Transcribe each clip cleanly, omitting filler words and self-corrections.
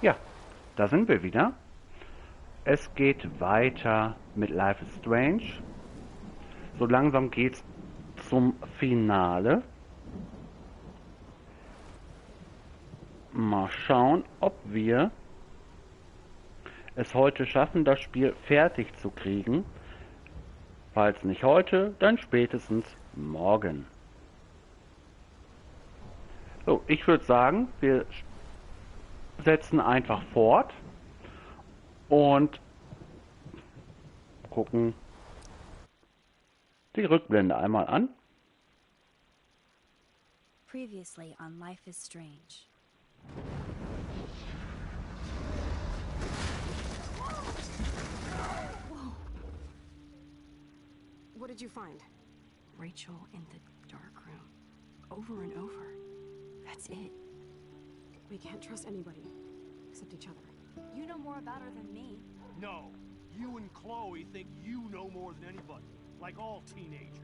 Ja, da sind wir wieder. Es geht weiter mit Life is Strange. So langsam geht's zum Finale. Mal schauen, ob wir es heute schaffen, das Spiel fertig zu kriegen. Falls nicht heute, dann spätestens morgen. So, ich würde sagen, wir setzen einfach fort und gucken die Rückblende einmal an. Previously on Life is Strange. Whoa. What did you find? Rachel in the dark room. Over and over. That's it. We can't trust anybody except each other. You know more about her than me. No, you and Chloe think you know more than anybody, like all teenagers.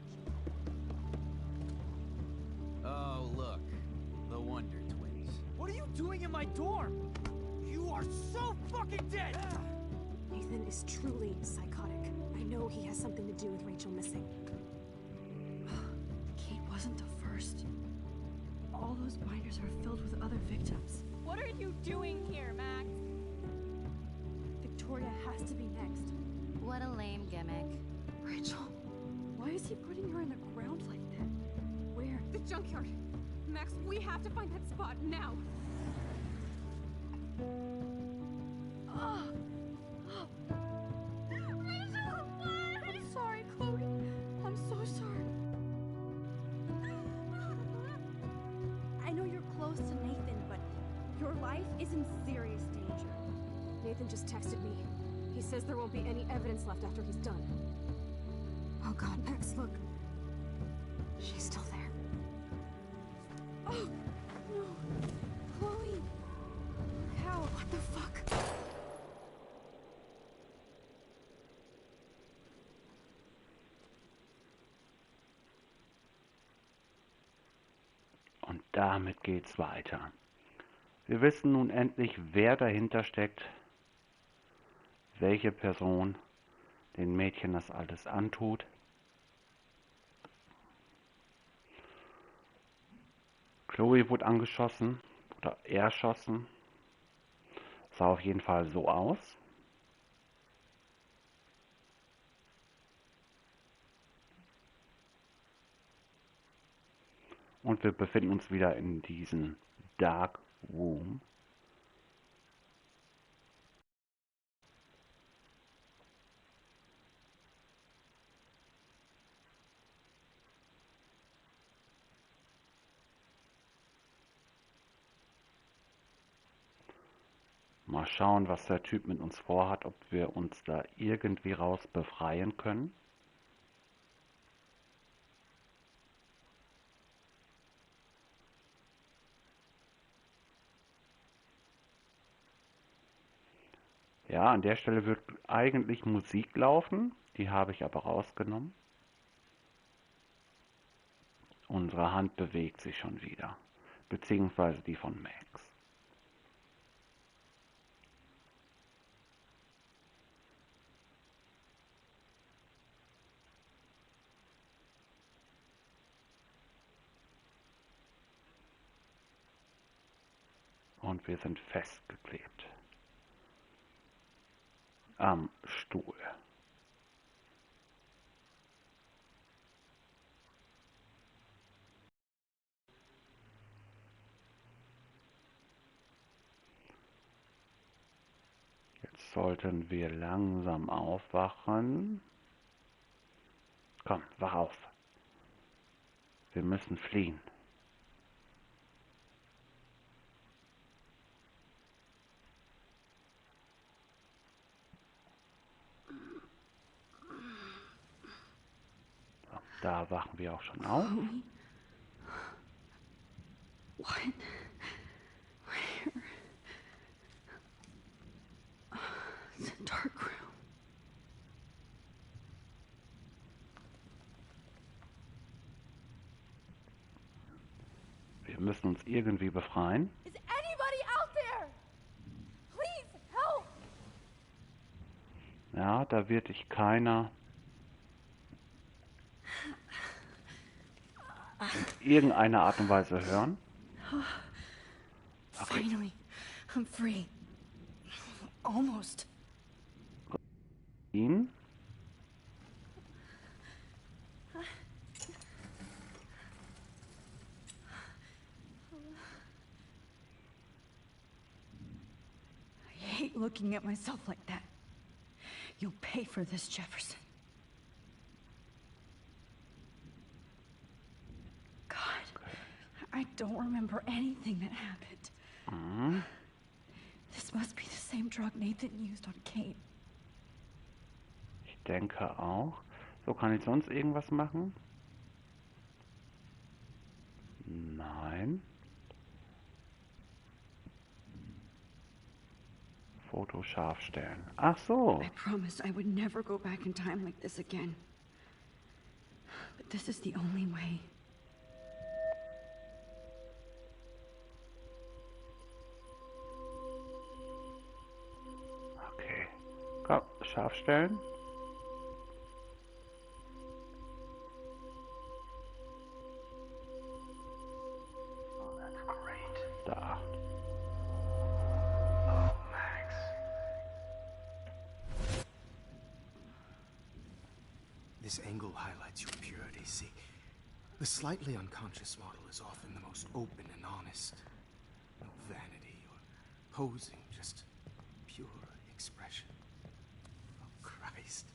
Oh, look. The Wonder Twins. What are you doing in my dorm? You are so fucking dead! Nathan is truly psychotic. I know he has something to do with Rachel missing. Kate wasn't the first. All those binders are filled with other victims. What are you doing here, Max? Victoria has to be next. What a lame gimmick. Rachel, why is he putting her in the ground like that? Where? The junkyard. Max, we have to find that spot now. Rachel, I'm sorry, Chloe. I'm so sorry. I know you're close to Nathan, but your life is in serious danger. Nathan just texted me. He says there won't be any evidence left after he's done. Oh God, Max, look. She's still there. Oh, no. Chloe. How? What the fuck? Und damit geht's weiter. Wir wissen nun endlich, wer dahinter steckt, welche Person den Mädchen das alles antut. Chloe wurde angeschossen oder erschossen. Sah auf jeden Fall so aus. Und wir befinden uns wieder in diesem Dark Room. Mal schauen, was der Typ mit uns vorhat, ob wir uns da irgendwie raus befreien können. Ja, an der Stelle wird eigentlich Musik laufen, die habe ich aber rausgenommen. Unsere Hand bewegt sich schon wieder, beziehungsweise die von Max. Und wir sind festgeklebt am Stuhl. Jetzt sollten wir langsam aufwachen. Komm, wach auf. Wir müssen fliehen. So, da wachen wir auch schon auf. What? Where? It's a dark room. Wir müssen uns irgendwie befreien. Is anybody out there? Ja, da wird dich keiner in irgendeiner Art und Weise hören. Okay. Finally, I'm free. Almost. Ihn. I hate looking at myself like that. You'll pay for this, Jefferson. God, I don't remember anything that happened. Mhm. This must be the same drug Nathan used on Kate. Ich denke auch. So, kann ich sonst irgendwas machen? Nein. Foto scharf stellen. Ach so. I promised I would never go back in time like this again. But this is the only way. Okay. Komm, scharf stellen. Da. This angle highlights your purity, see? The slightly unconscious model is often the most open and honest. No vanity or posing, just pure expression. Oh, Christ.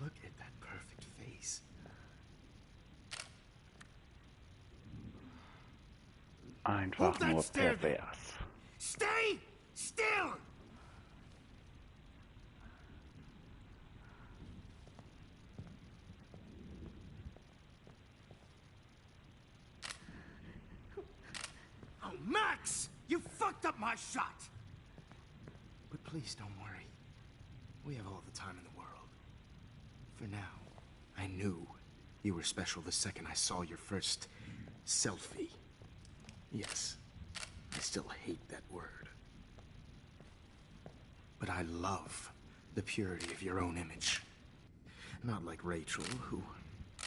Look at that perfect face. Einfach Hold that nur stare there. pervers. Stay still! Oh, Max! You fucked up my shot! But please don't worry. We have all the time in the world. For now, I knew you were special the second I saw your first selfie. Yes, I still hate that word. But I love the purity of your own image. Not like Rachel, who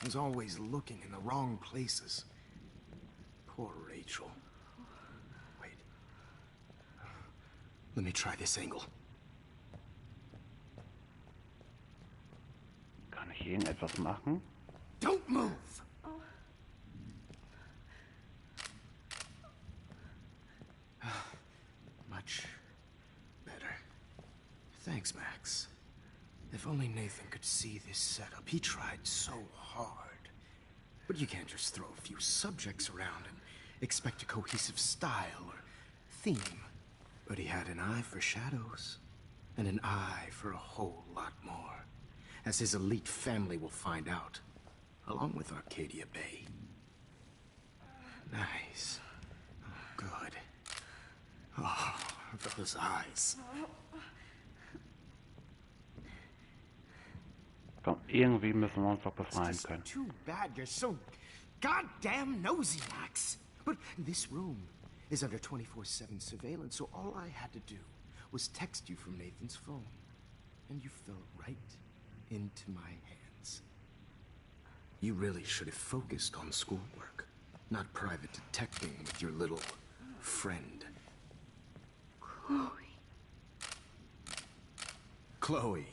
was always looking in the wrong places. Poor Rachel. Wait. Let me try this angle. Kann ich irgendetwas machen? Don't move! Much better. Thanks, Max. If only Nathan could see this setup. He tried so hard. But you can't just throw a few subjects around and expect a cohesive style or theme. But he had an eye for shadows, and an eye for a whole lot more, as his elite family will find out, along with Arcadia Bay. Nice. Oh, good. Oh, those eyes. Komm, irgendwie müssen wir uns doch It's befreien just können. too bad you're so goddamn nosy, Max. But this room is under 24/7 surveillance, so all I had to do was text you from Nathan's phone. And you fell right into my hands. You really should have focused on schoolwork, not private detecting with your little friend. Chloe. Chloe.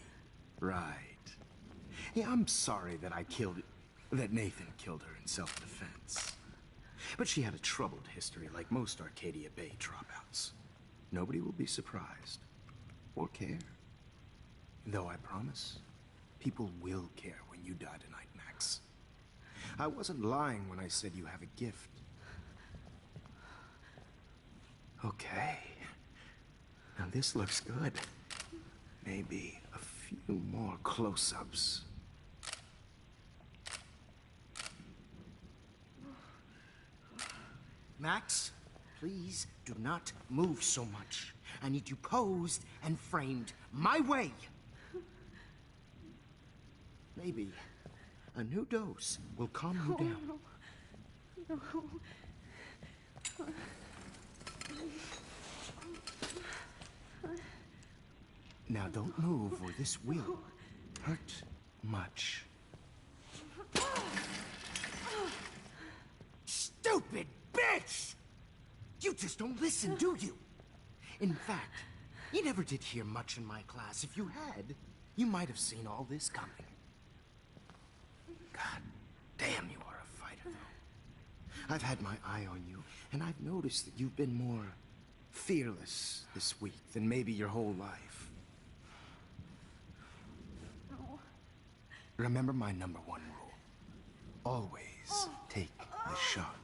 Right. Yeah, I'm sorry that Nathan killed her in self-defense. But she had a troubled history like most Arcadia Bay dropouts. Nobody will be surprised. Or care. Though I promise, people will care when you die tonight, Max. I wasn't lying when I said you have a gift. Okay. Now this looks good. Maybe a few more close-ups. Max, please do not move so much. I need you posed and framed my way. Maybe a new dose will calm you down. Now don't move or this will hurt much. Stupid bitch! You just don't listen, do you? In fact, you never did hear much in my class. If you had, you might have seen all this coming. God damn, you are a fighter, though. I've had my eye on you, and I've noticed that you've been more fearless this week than maybe your whole life. No. Remember my #1 rule. Always take the shot.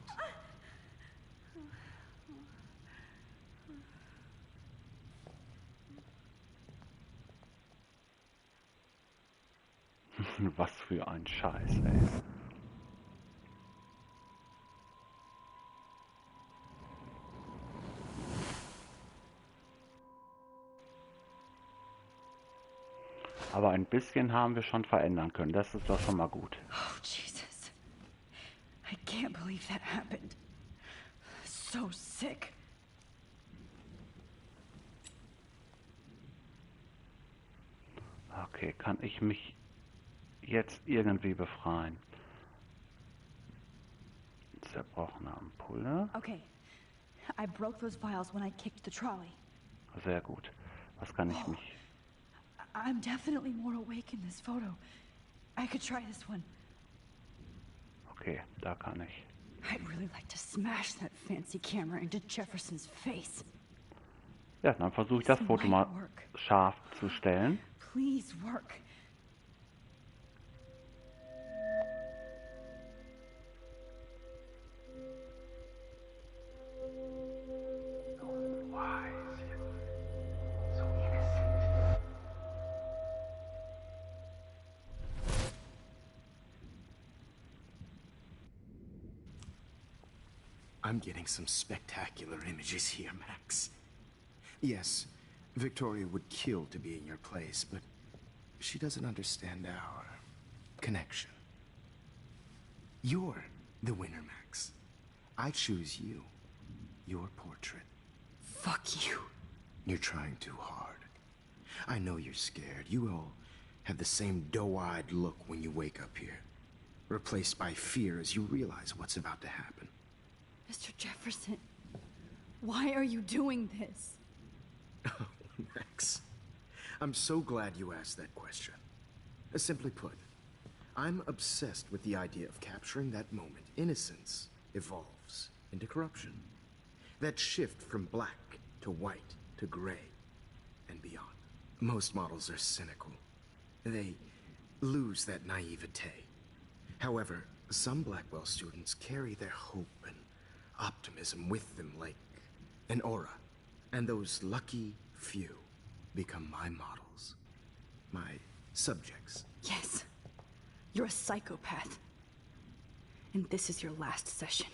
Was für ein Scheiß, ey. Aber ein bisschen haben wir schon verändern können. Das ist doch schon mal gut. Oh, Jesus. I can't believe that happened. So sick. Okay, kann ich mich jetzt irgendwie befreien? Zerbrochene Ampulle. Okay. I broke those vials when I kicked the trolley. Sehr gut. Was kann ich mich... I'm definitely more awake in this photo. I could try this one. Okay, da kann ich. I'd really like to smash that fancy camera into Jefferson's face. Ja, dann versuche ich das Foto mal scharf zu stellen. Please work. I'm getting some spectacular images here, Max. Yes, Victoria would kill to be in your place, but she doesn't understand our connection. You're the winner, Max. I choose you. Your portrait. Fuck you. You're trying too hard. I know you're scared. You all have the same doe-eyed look when you wake up here, replaced by fear as you realize what's about to happen. Mr. Jefferson, why are you doing this? Oh, Max. I'm so glad you asked that question. Simply put, I'm obsessed with the idea of capturing that moment innocence evolves into corruption. That shift from black to white to gray and beyond. Most models are cynical. They lose that naivete. However, some Blackwell students carry their hope and optimism with them like an aura. And those lucky few become my models. My subjects. Yes, you're a psychopath. And this is your last session.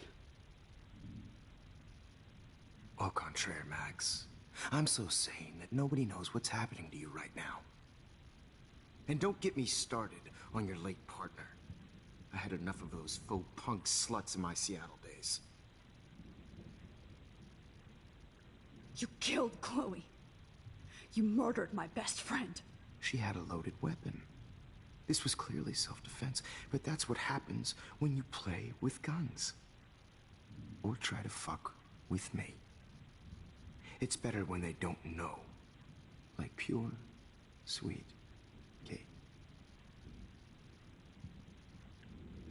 Au contraire, Max. I'm so sane that nobody knows what's happening to you right now. And don't get me started on your late partner. I had enough of those faux punk sluts in my Seattle days. You killed Chloe. You murdered my best friend. She had a loaded weapon. This was clearly self-defense, but that's what happens when you play with guns. Or try to fuck with me. It's better when they don't know. Like pure, sweet Kate.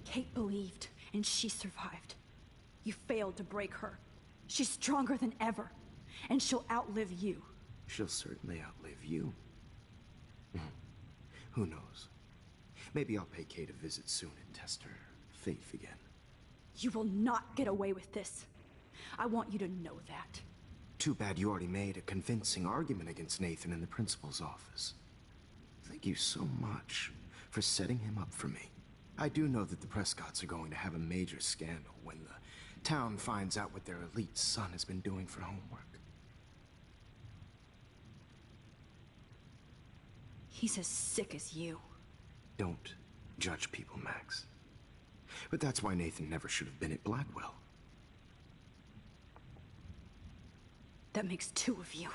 Kate believed, and she survived. You failed to break her. She's stronger than ever, and she'll outlive you. She'll certainly outlive you. Who knows? Maybe I'll pay Kate a visit soon and test her faith again. You will not get away with this. I want you to know that. Too bad you already made a convincing argument against Nathan in the principal's office. Thank you so much for setting him up for me. I do know that the Prescotts are going to have a major scandal when the town finds out what their elite son has been doing for homework. He's as sick as you. Don't judge people, Max. But that's why Nathan never should have been at Blackwell. That makes two of you.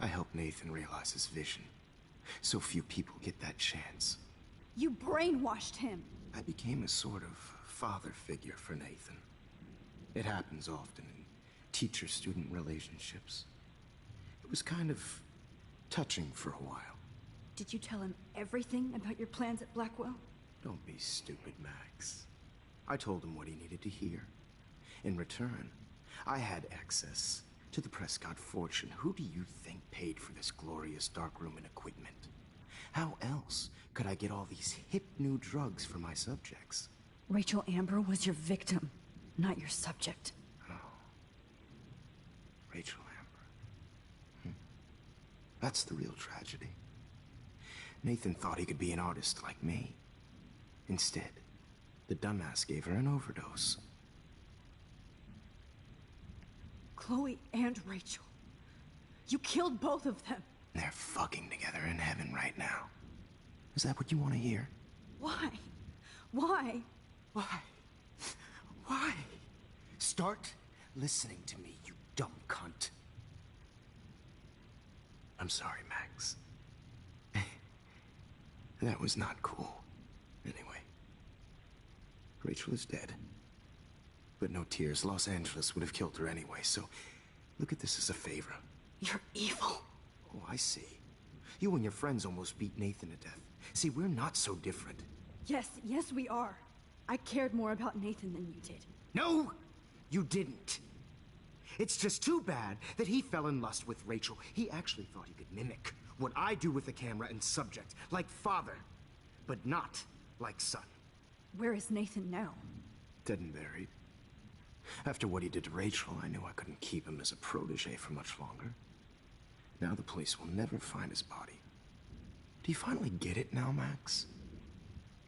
I helped Nathan realize his vision. So few people get that chance. You brainwashed him. I became a sort of father figure for Nathan. It happens often in teacher-student relationships. It was kind of touching for a while. Did you tell him everything about your plans at Blackwell? Don't be stupid, Max. I told him what he needed to hear. In return, I had access to the Prescott fortune. Who do you think paid for this glorious darkroom and equipment? How else could I get all these hip new drugs for my subjects? Rachel Amber was your victim, not your subject. Rachel Amber. That's the real tragedy. Nathan thought he could be an artist like me. Instead, the dumbass gave her an overdose. Chloe and Rachel. You killed both of them. They're fucking together in heaven right now. Is that what you want to hear? Why? Why? Why? Why? Start listening to me, you dumb cunt. I'm sorry, Max. That was not cool. Anyway, Rachel is dead. But no tears. Los Angeles would have killed her anyway, so look at this as a favor. You're evil. Oh, I see. You and your friends almost beat Nathan to death. See, we're not so different. Yes, we are. I cared more about Nathan than you did. No, you didn't. It's just too bad that he fell in lust with Rachel. He actually thought he could mimic what I do with the camera and subject, like father, but not like son. Where is Nathan now? Dead and buried. After what he did to Rachel, I knew I couldn't keep him as a protege for much longer. Now the police will never find his body. Do you finally get it now, Max?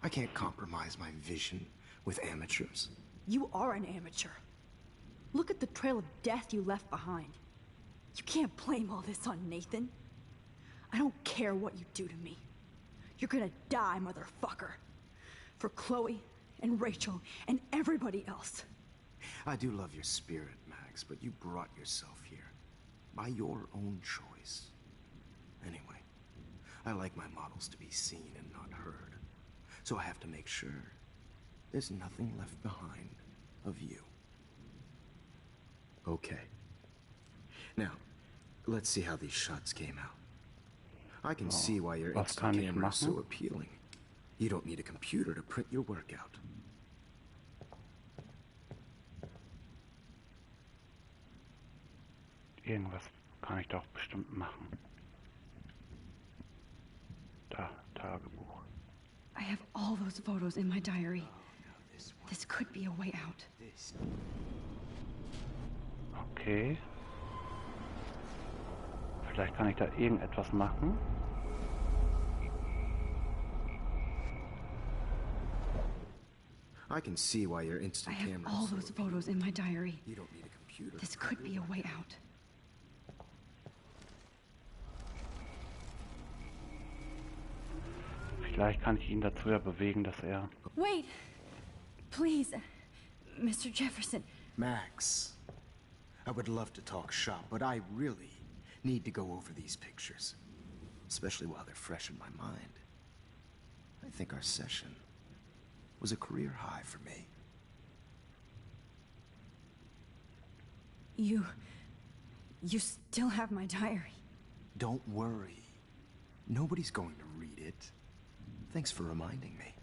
I can't compromise my vision with amateurs. You are an amateur. Look at the trail of death you left behind. You can't blame all this on Nathan. I don't care what you do to me. You're gonna die, motherfucker. For Chloe and Rachel and everybody else. I do love your spirit, Max, but you brought yourself here. By your own choice. Anyway, I like my models to be seen and not heard. So I have to make sure there's nothing left behind of you. Okay. Now, let's see how these shots came out. I can see why your was kann instant ich camera is so machen? appealing. You don't need a computer to print your work out. Irgendwas kann ich doch bestimmt machen. Da, Tagebuch. I have all those photos in my diary. This could be a way out. Okay. Vielleicht kann ich da irgendetwas machen. I can see why your I instant have camera all is so those appealing. photos in my diary. You don't need a computer. This could be a way out. Vielleicht kann ich ihn dazu ja bewegen, dass er... Wait! Please, Mr. Jefferson. Max, I would love to talk shop, but I really need to go over these pictures. Especially while they're fresh in my mind. I think our session was a career high for me. You still have my diary. Don't worry. Nobody's going to read it. Thanks for reminding me.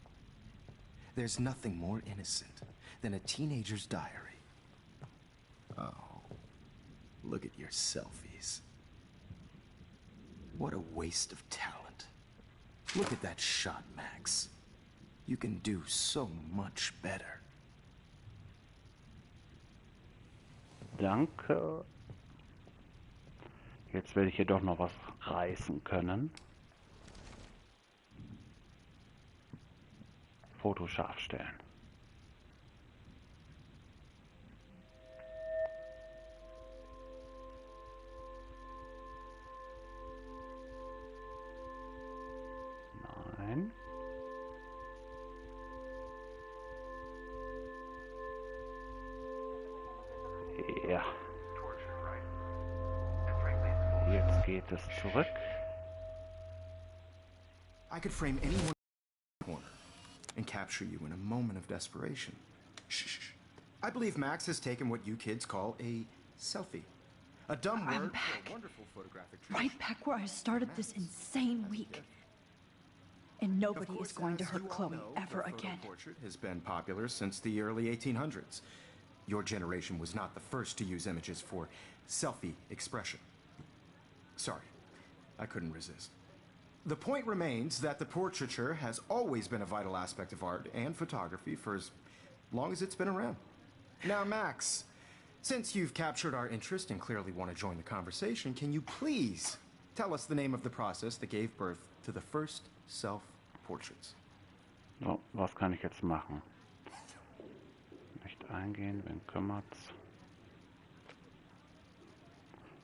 There's nothing more innocent than a teenager's diary. Oh, look at your selfies. What a waste of talent. Look at that shot, Max. You can do so much better. Danke. Jetzt werde ich hier doch noch was reißen können. Foto scharf stellen. Nein. Ja. Jetzt geht es zurück. I could frame anyone in the corner and capture you in a moment of desperation. Shh. I believe Max has taken what you kids call a selfie. A dumb I'm word back. for a wonderful photographic tradition. Right back where I started this insane week. And nobody is going to hurt Chloe ever again. The portrait has been popular since the early 1800s. Your generation was not the first to use images for selfie expression. Sorry, I couldn't resist. The point remains that the portraiture has always been a vital aspect of art and photography for as long as it's been around. Now, Max, since you've captured our interest and clearly want to join the conversation, can you please tell us the name of the process that gave birth to the first self-portraits? So, was kann ich jetzt machen? Nicht eingehen, wen kümmert's?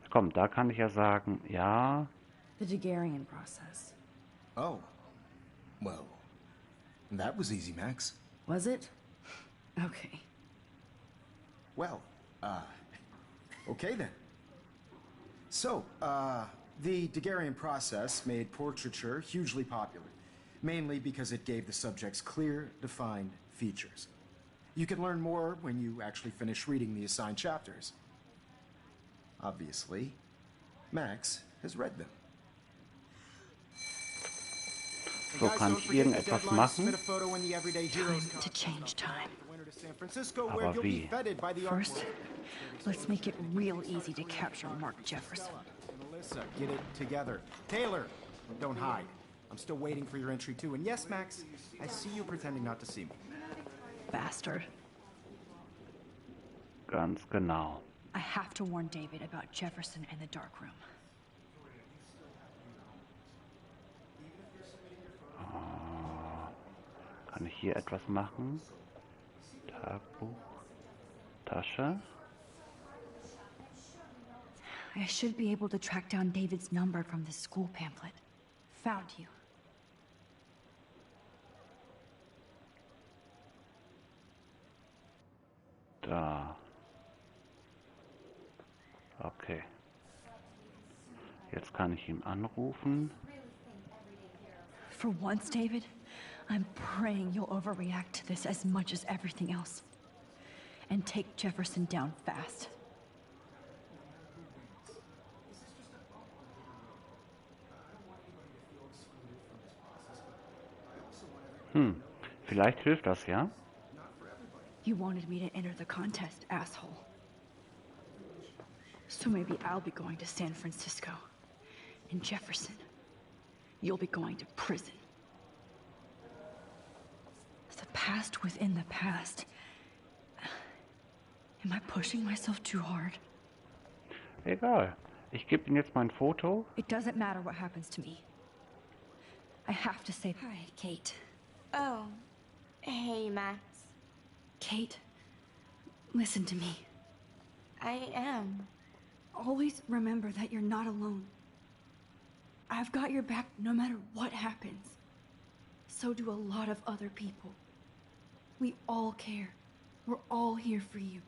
Komm, da kann ich ja sagen, ja. The Daguerrean process. Oh, well, that was easy, Max. Was it? Okay. Well, okay then. So, the Daguerrean process made portraiture hugely popular, mainly because it gave the subjects clear, defined features. You can learn more when you actually finish reading the assigned chapters. Obviously, Max has read them. So, kann ich irgendetwas machen? To change time. Aber wie? First, let's make it real easy to capture Mark Jefferson. Melissa, get it together. Taylor, don't hide. I'm still waiting for your entry too. And yes, Max, I see you pretending not to see me. Bastard. Ganz genau. I have to warn David about Jefferson in the dark room. Kann ich hier etwas machen? Tagebuch. Tasche. I should be able to track down David's number from the school pamphlet. Found you. Da. Okay. Jetzt kann ich ihn anrufen. For once, David, I'm praying you'll overreact to this as much as everything else. And take Jefferson down fast. Vielleicht hilft das, ja? You wanted me to enter the contest, asshole. So maybe I'll be going to San Francisco. And Jefferson, you'll be going to prison. The past within the past. Am I pushing myself too hard? Egal. Ich gebe ihm jetzt mein Foto. It doesn't matter what happens to me. I have to say hi, Kate. Oh. Hey, Max. Kate, listen to me. I am. Always remember that you're not alone. I've got your back no matter what happens. So do a lot of other people. We all care. We're all here for you.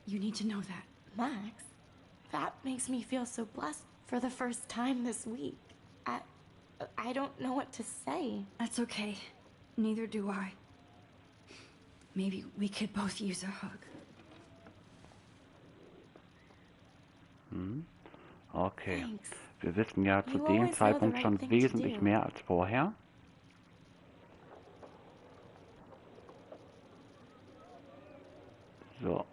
You need to know that. Max, that makes me feel so blessed for the first time this week. I don't know what to say. That's okay. Neither do I. Maybe we could both use a hug. Okay. Thanks. Wir wissen ja zu You dem always know the Zeitpunkt right schon thing to wesentlich do. mehr als vorher. So.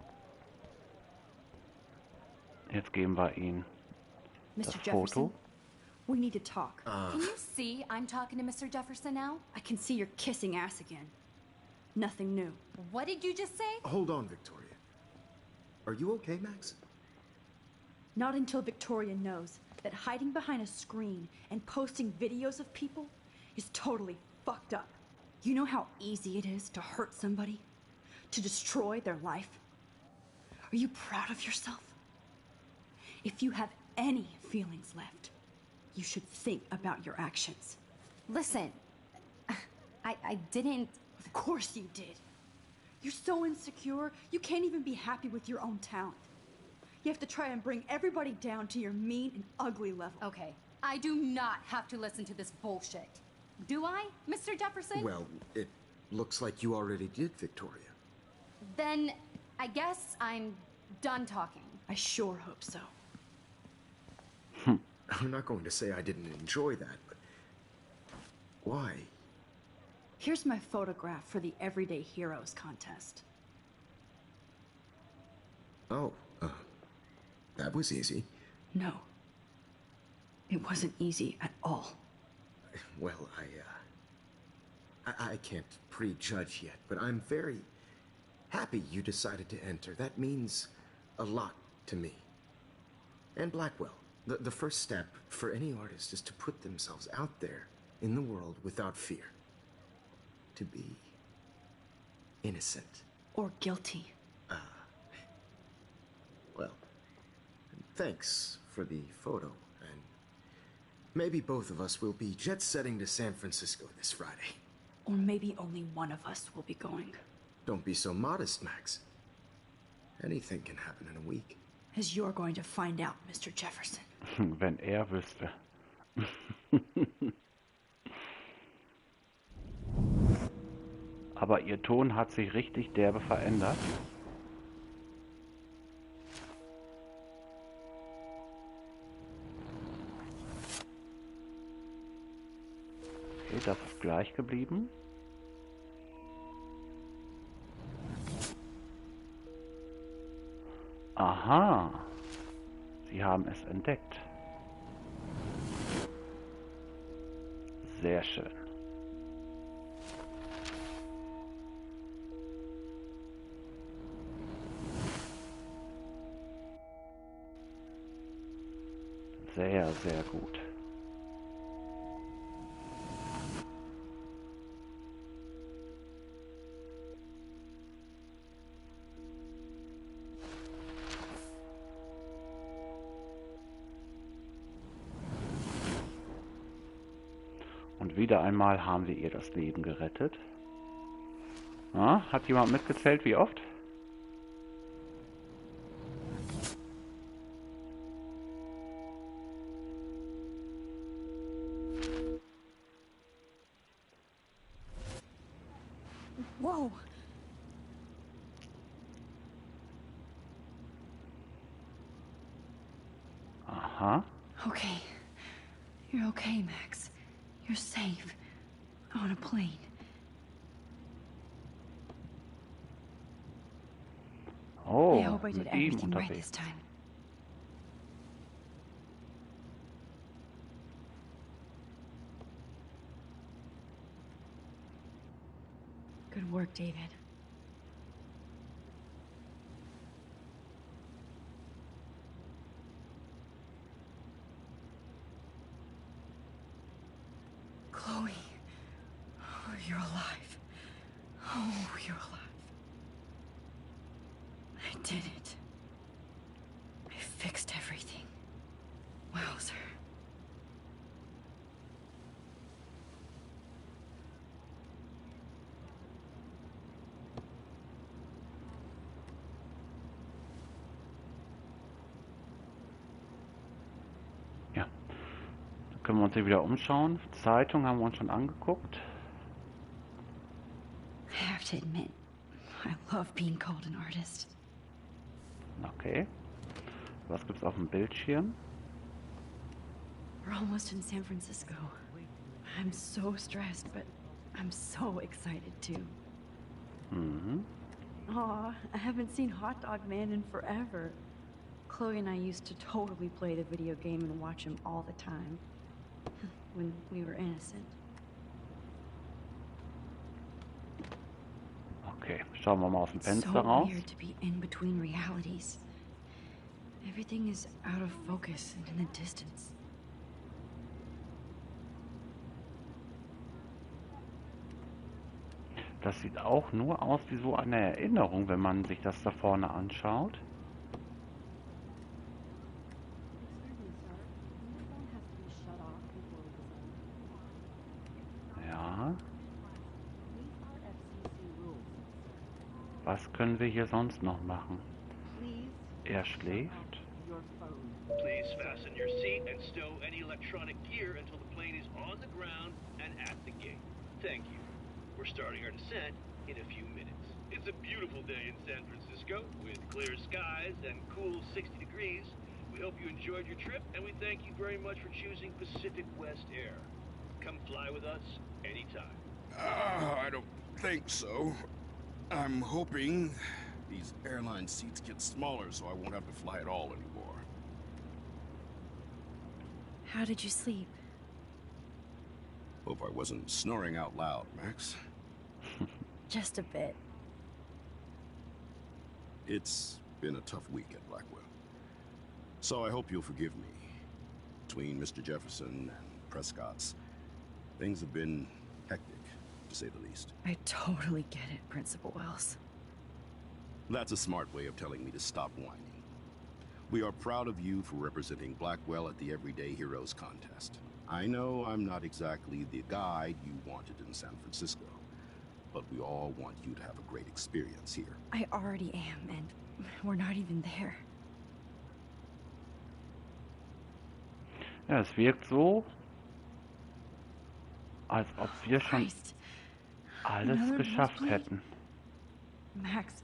Jetzt geben wir ihm das Mr. Foto. Jefferson, we need to talk. Can you see I'm talking to Mr. Jefferson now? I can see you're kissing ass again. Nothing new. What did you just say? Hold on, Victoria. Are you okay, Max? Not until Victoria knows that hiding behind a screen and posting videos of people is totally fucked up. You know how easy it is to hurt somebody? To destroy their life? Are you proud of yourself? If you have any feelings left, you should think about your actions. Listen, I didn't. Of course you did. You're so insecure, you can't even be happy with your own talent. You have to try and bring everybody down to your mean and ugly level. Okay, I do not have to listen to this bullshit. Do I, Mr. Jefferson? Well, it looks like you already did, Victoria. Then I guess I'm done talking. I sure hope so. I'm not going to say I didn't enjoy that, but why? Here's my photograph for the Everyday Heroes contest. Oh, that was easy. No. It wasn't easy at all. Well, I can't prejudge yet, but I'm very happy you decided to enter. That means a lot to me. And Blackwell. The first step for any artist is to put themselves out there in the world without fear. To be innocent. Or guilty. Well, thanks for the photo, and maybe both of us will be jet-setting to San Francisco this Friday. Or maybe only one of us will be going. Don't be so modest, Max. Anything can happen in a week. As you're going to find out, Mr. Jefferson. Wenn wüsste. Aber ihr Ton hat sich richtig derbe verändert. Okay, das ist gleich geblieben. Aha, Sie haben es entdeckt. Sehr schön. Sehr, sehr gut. Und wieder einmal haben wir ihr das Leben gerettet. Ja, hat jemand mitgezählt, wie oft? Whoa! Aha. Okay. You're okay, Max. You're safe. On a plane. Oh, I hope I did mit ihm everything right this unterwegs. time. Good work, David. Chloe. Oh, you're alive. Oh, you're alive. I did it. I fixed everything. Wowzer. Ja. Dann können wir uns hier wieder umschauen. Zeitung haben wir uns schon angeguckt. I have to admit, I love being called an artist. Okay. Was gibt's auf dem Bildschirm? We're almost in San Francisco. I'm so stressed, but I'm so excited too. Mhm. Aw, I haven't seen Hot Dog Man in forever. Chloe and I used to totally play the video game and watch him all the time. When we were innocent. Okay, schauen wir mal aus dem It's Fenster so raus. weird to be in between realities. Everything is out of focus and in the distance. Das sieht auch nur aus wie so eine Erinnerung, wenn man sich das da vorne anschaut. Ja. Was können wir hier sonst noch machen? Er schläft. Please fasten your seat and stow any electronic gear until the plane is on the ground and at the gate. Thank you. We're starting our descent in a few minutes. It's a beautiful day in San Francisco with clear skies and cool 60 degrees. We hope you enjoyed your trip, and we thank you very much for choosing Pacific West Air. Come fly with us anytime. I don't think so. I'm hoping these airline seats get smaller so I won't have to fly at all anymore. How did you sleep? Hope I wasn't snoring out loud, Max. Just a bit. It's been a tough week at Blackwell. So I hope you'll forgive me. Between Mr. Jefferson and Prescott's, things have been hectic, to say the least. I totally get it, Principal Wells. That's a smart way of telling me to stop whining. We are proud of you for representing Blackwell at the Everyday Heroes contest. I know I'm not exactly the guide you wanted in San Francisco, but we all want you to have a great experience here. I already am, and we're not even there. Ja, es wirkt so, als ob wir schon Christ. alles Another geschafft nosebleed? hätten. Max,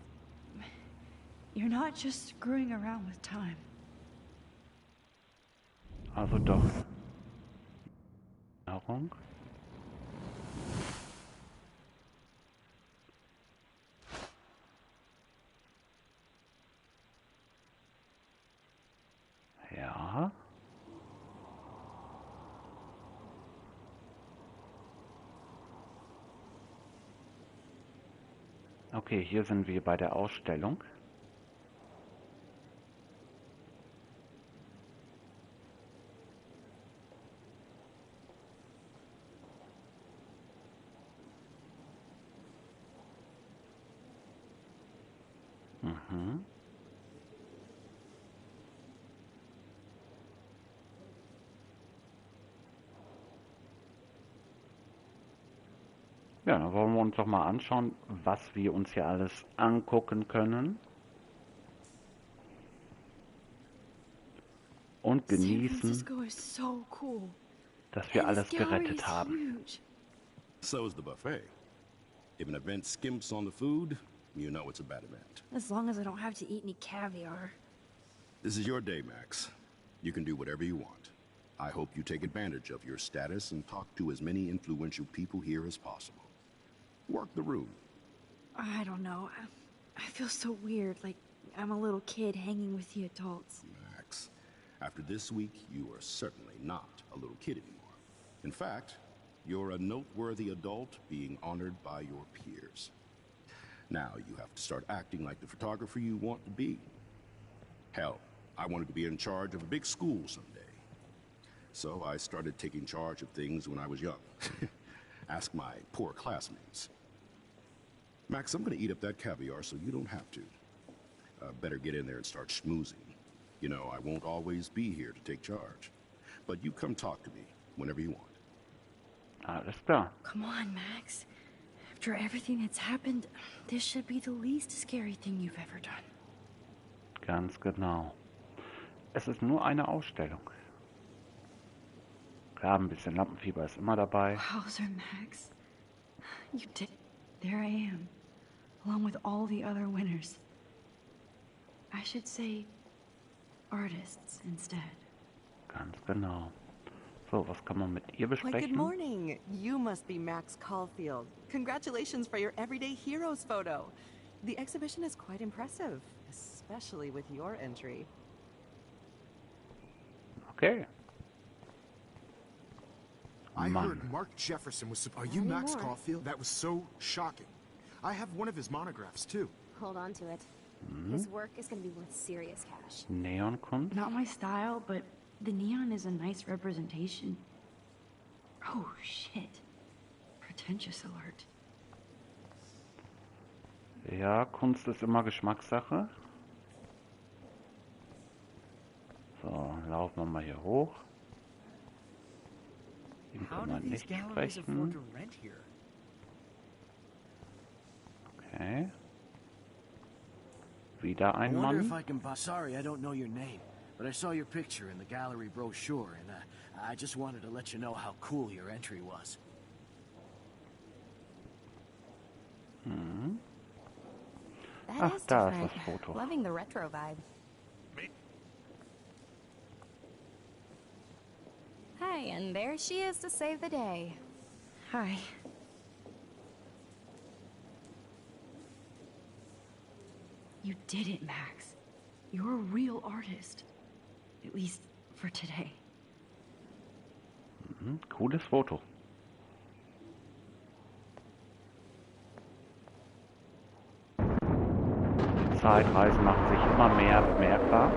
you're not just screwing around with time. Also doch. Erinnerung. Ja. Okay, hier sind wir bei der Ausstellung. Mhm. Ja, dann wollen wir uns doch mal anschauen, was wir uns hier alles angucken können und San genießen, Francisco is so cool. dass wir And alles this gallery gerettet is haben. huge. So is the buffet. If an event skimps on the food, you know it's a bad event. As long as I don't have to eat any caviar. This is your day, Max. You can do whatever you want. I hope you take advantage of your status and talk to as many influential people here as possible. Work the room. I don't know. I feel so weird, like I'm a little kid hanging with the adults. Max, after this week, you are certainly not a little kid anymore. In fact, you're a noteworthy adult being honored by your peers. Now you have to start acting like the photographer you want to be. Hell, I wanted to be in charge of a big school someday. So I started taking charge of things when I was young. Ask my poor classmates. Max, I'm gonna eat up that caviar so you don't have to. Better get in there and start schmoozing. You know, I won't always be here to take charge. But you come talk to me whenever you want. Alles klar. Come on, Max. After everything that's happened, this should be the least scary thing you've ever done. Ganz genau. Es ist nur eine Ausstellung. Klar, ein bisschen Lampenfieber ist immer dabei. Wowzer, Max. You did. There I am, along with all the other winners. I should say artists instead. Ganz genau. So, was kann man mit ihr Why, good besprechen? morning. You must be Max Caulfield. Congratulations for your Everyday Heroes photo. The exhibition is quite impressive, especially with your entry. Okay. I Mann. heard Mark Jefferson was... Are Tell you me Max more. Caulfield? That was so shocking. I have one of his monographs, too. Hold on to it. His work is going to be worth serious cash. Neonkunst? Not my style, but the neon is a nice representation. Oh, shit. Pretentious alert. Ja, Kunst ist immer Geschmackssache. So, laufen wir mal hier hoch. Ihn How kann do man these nicht galleries afford sprechen. to rent here? Okay. Wieder I ein wonder if Mann. I can buy. Sorry, I don't know your name. but I saw your picture in the gallery brochure, and I just wanted to let you know how cool your entry was. Mhm. That Ach, is da ist different. das Foto. Loving the retro vibe. Hey, and there she is to save the day. Hi. You did it, Max. You're a real artist. At least for today. Mhm. Cooles Foto. Die Zeitreisen machen sich immer mehr bemerkbar.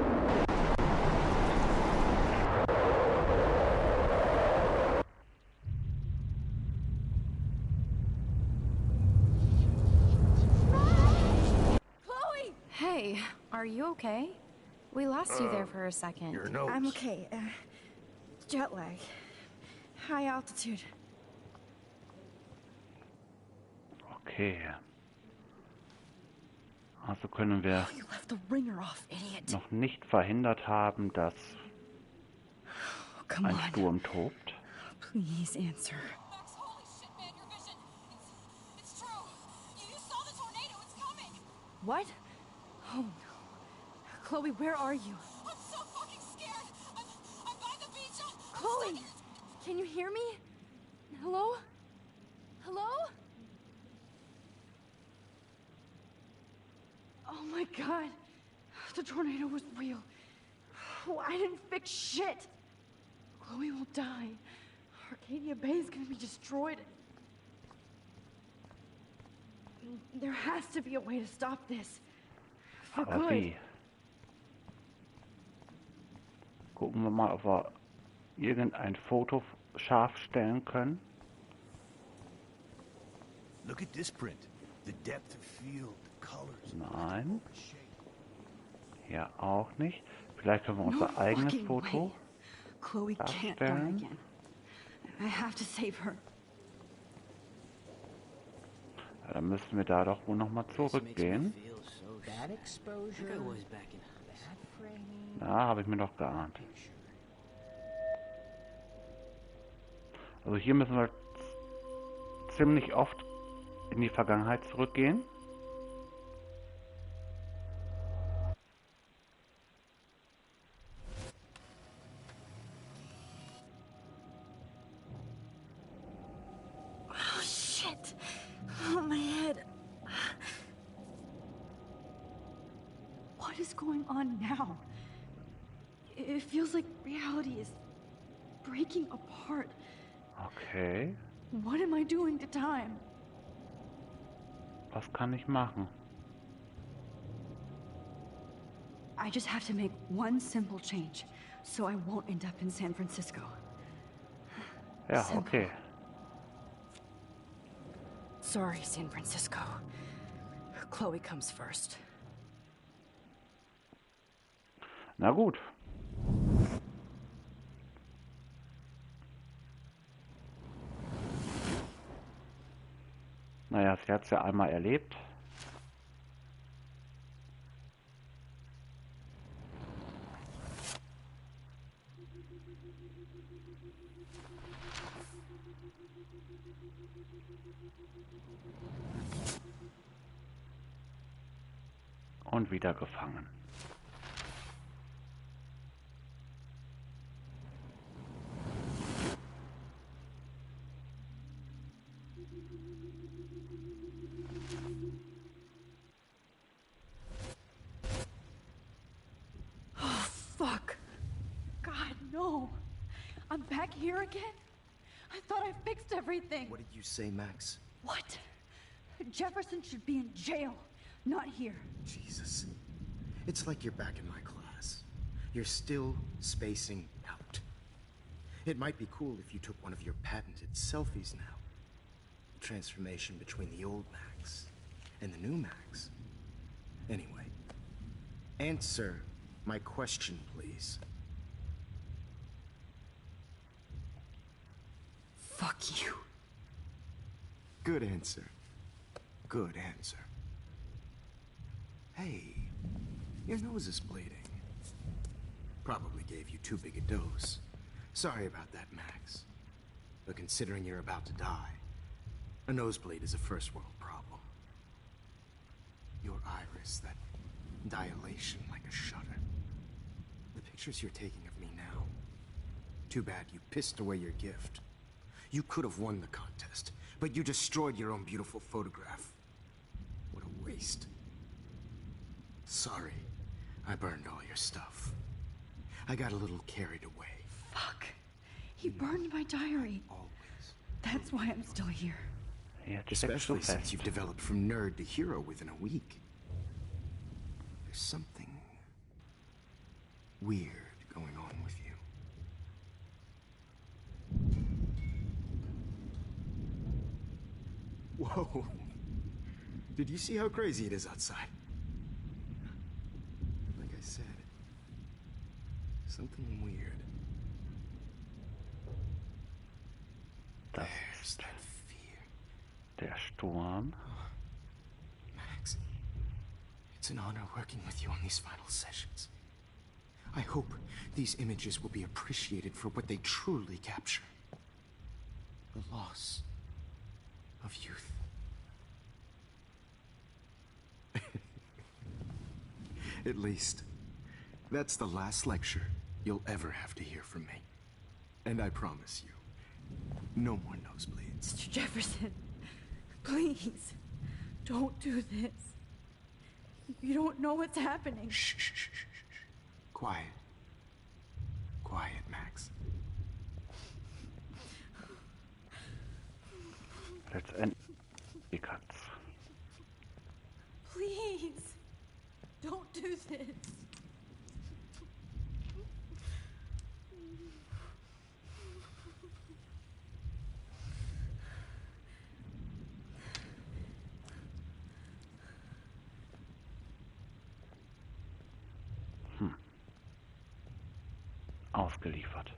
Chloe! Hey, are you okay? We lost you there for a second. Your notes. I'm okay. Jet lag. High altitude. Okay. Also können wir You left the ringer off, idiot. noch nicht verhindert haben, dass Oh, come ein on. Sturm tobt. Please answer. Max, holy shit, man, your vision. It's true. You saw the tornado. It's coming. What? Oh no. Chloe, where are you? I'm so fucking scared. I'm by the beach. I'm Chloe! stuck. Can you hear me? Hello? Hello? Oh my god. The tornado was real. Oh, I didn't fix shit. Chloe will die. Arcadia Bay is gonna be destroyed. There has to be a way to stop this. For Aber good. wie? Gucken wir mal, ob wir irgendein Foto scharf stellen können. Look at this print. The depth of field, the colors. Nein. Hier auch nicht. Vielleicht können wir unser No eigenes fucking Foto way. Chloe can't die darstellen. again. I have to save her. Ja, dann müssten wir da doch wohl nochmal zurückgehen. That exposure. I was back in that frame. Ja, habe ich mir doch geahnt. Also hier müssen wir ziemlich oft in die Vergangenheit zurückgehen. Oh shit! Oh, my head. What is going on now? It feels like reality is breaking apart. Okay, What am I doing to time? was kann ich machen? I just have to make one simple change, so I won't end up in San Francisco. Ja, Simple. okay. Sorry, San Francisco. Chloe comes first. Na gut. Naja, sie hat es ja einmal erlebt. Und wieder gefangen. Oh, fuck. God, no. I'm back here again? I thought I fixed everything. What did you say, Max? What? Jefferson should be in jail, not here. Jesus. It's like you're back in my class. You're still spacing out. It might be cool if you took one of your patented selfies now. The transformation between the old Max and the new Max. Anyway, answer my question, please. Fuck you. Good answer. Good answer. Hey, your nose is bleeding. Probably gave you too big a dose. Sorry about that, Max. But considering you're about to die, a nosebleed is a first world problem. Your iris, that dilation like a shutter. The pictures you're taking of me now. Too bad you pissed away your gift. You could have won the contest, but you destroyed your own beautiful photograph. What a waste. Sorry, I burned all your stuff. I got a little carried away. Fuck. He burned my diary. Always. That's why I'm still here. Especially since you've developed from nerd to hero within a week. There's something weird going on with you. Whoa. Did you see how crazy it is outside? Like I said, something weird. Das ist der Sturm. Max, it's an honor working with you on these final sessions. I hope these images will be appreciated for what they truly capture. The loss of youth. At least, that's the last lecture you'll ever have to hear from me. And I promise you, no more nosebleeds. Mr. Jefferson, please, don't do this. You don't know what's happening. Shh, shh, shh, shh, shh. Quiet. Quiet, Max. Letztendlich die Katz. Please, don't do this. Ausgeliefert.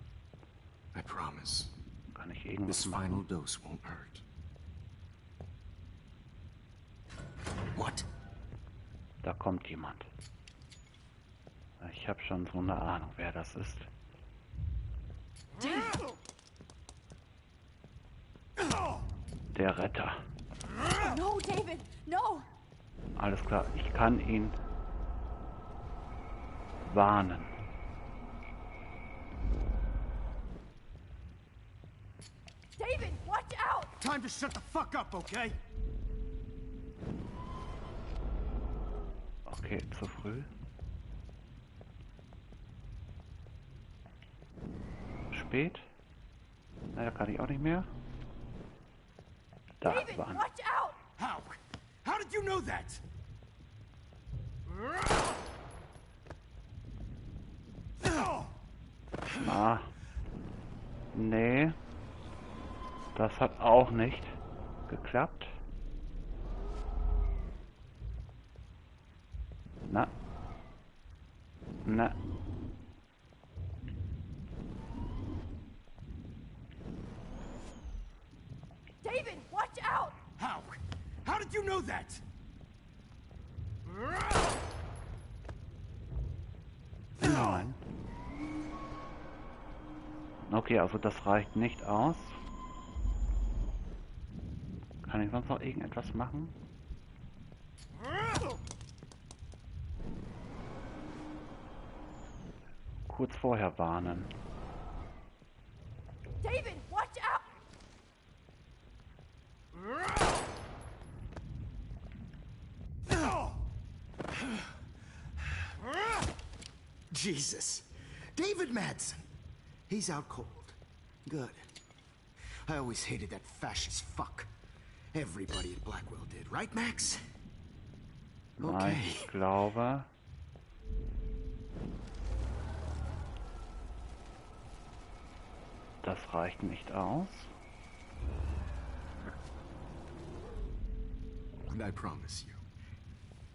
I promise. Kann ich irgendwas This final machen? dose won't hurt. What? Da kommt jemand. Ich habe schon so eine Ahnung, wer das ist. Der Retter. No, David, no! Alles klar, ich kann ihn warnen. David, watch out! Time to shut the fuck up, okay? Okay, zu früh. Spät. Na, da kann ich auch nicht mehr. Da David, waren. watch out! How? How did you know that? Ah. Nee. Das hat auch nicht geklappt. Na. Na. David, watch out! How? How did you know that? Nein. Okay, also das reicht nicht aus. Kann ich sonst noch irgendetwas machen? Kurz vorher warnen. David, watch out! Jesus. David Madsen. He's out cold. Good. I always hated that fascist fuck. Everybody at Blackwell did, right, Max? Okay. Ich glaube... Das reicht nicht aus. And I promise you,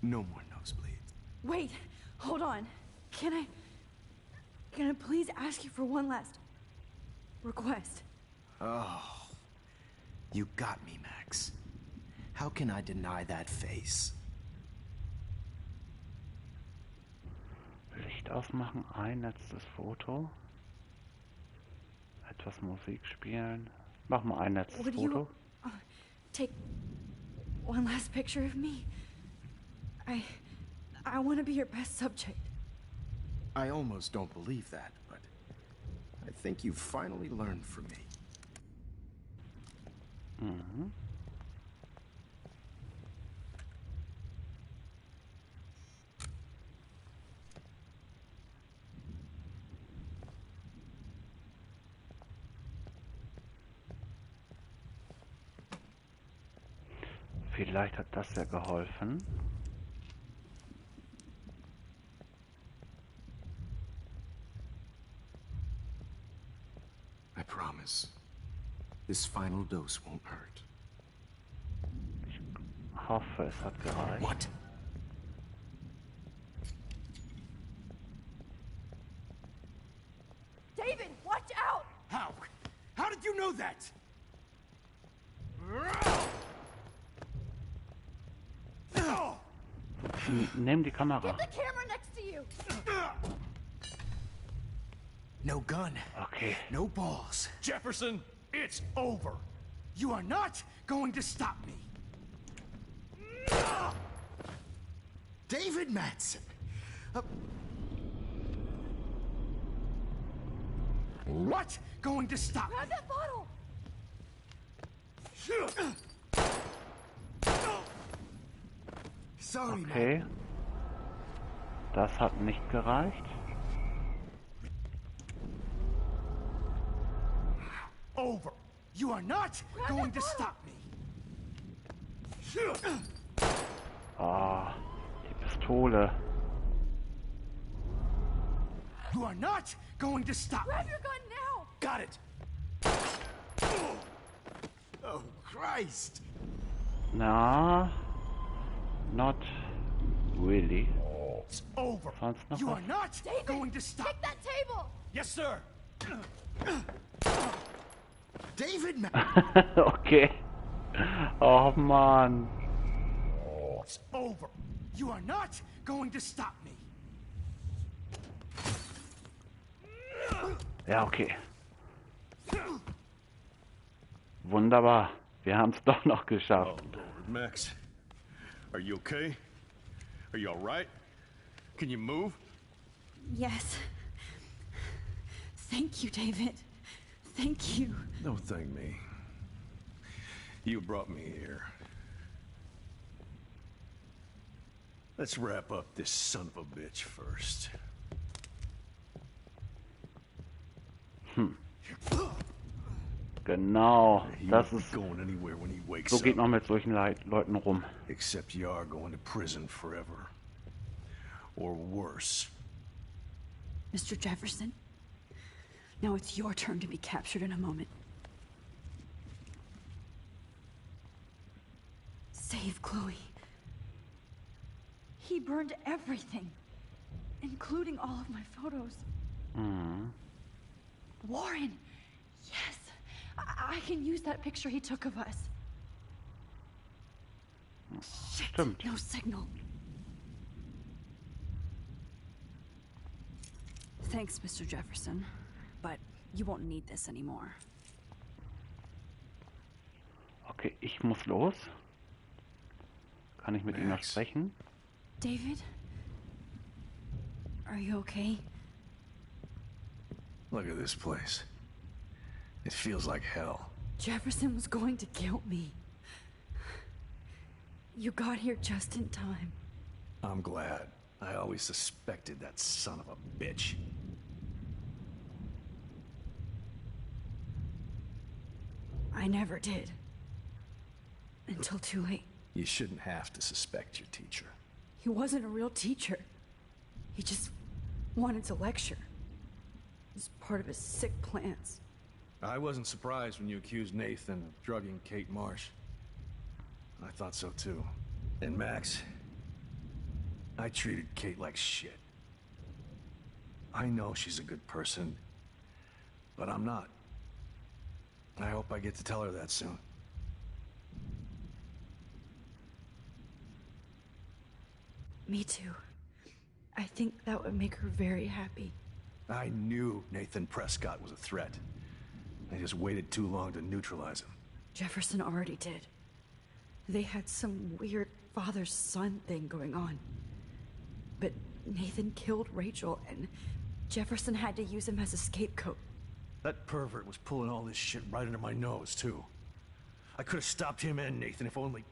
no more nosebleeds. Wait, hold on. Can I please ask you for one last request? Oh, you got me, Max. How can I deny that face? Licht Licht ausmachen, ein letztes Foto. Etwas Musik spielen. Mach mal ein letztes Would Foto. you take one last picture of me? I want to be your best subject. I almost don't believe that, but I think you've finally learned from me. Mhm. Vielleicht hat das ja geholfen. I promise. This final dose won't hurt. Ich hoffe, es hat gereicht. What? David, watch out! How? How did you know that? Nimm die Kamera. Get the camera next to you! No gun. Okay. No balls. Jefferson, it's over. You are not going to stop me. David Madsen. What going to stop me? Grab that bottle! Sorry, man. Okay. Das hat nicht gereicht. Over. You are not going to stop me. Ah, die Pistole. You are not going to stop me. Grab your gun now! Got it. Oh, Christ. Na, not really. It's over. Sonst noch You was? are not David, going to stop take that table! Yes, sir. David Madsen. Okay. Oh Mann. It's over. You are not going to stop me. Ja, okay. Wunderbar. Wir haben es doch noch geschafft. Oh, Lord, Max. Are you okay? Are you all right? Can you move? Yes. Thank you, David. Thank you. Don't thank me. You brought me here. Let's wrap up this son of a bitch first. Genau. Das ist. Going anywhere when he wakes So geht up. man mit solchen Leuten rum. Except you are going to prison forever. Or worse. Mr. Jefferson, now it's your turn to be captured in a moment. Save Chloe. He burned everything, including all of my photos. Warren! Yes! I can use that picture he took of us. Shit! Stimmt. No signal. Thanks, Mr. Jefferson. But you won't need this anymore. Okay, ich muss los. Kann ich mit ihm noch Max. sprechen? David? Are you okay? Look at this place. It feels like hell. Jefferson was going to kill me. You got here just in time. I'm glad. I always suspected that son of a bitch. I never did. Until too late. You shouldn't have to suspect your teacher. He wasn't a real teacher. He just wanted to lecture. It was part of his sick plans. I wasn't surprised when you accused Nathan of drugging Kate Marsh. I thought so too. And Max, I treated Kate like shit. I know she's a good person, but I'm not. I hope I get to tell her that soon. Me too. I think that would make her very happy. I knew Nathan Prescott was a threat. I just waited too long to neutralize him. Jefferson already did. They had some weird father-son thing going on. But Nathan killed Rachel, and Jefferson had to use him as a scapegoat. That pervert was pulling all this shit right under my nose, too. I could have stopped him and Nathan if only...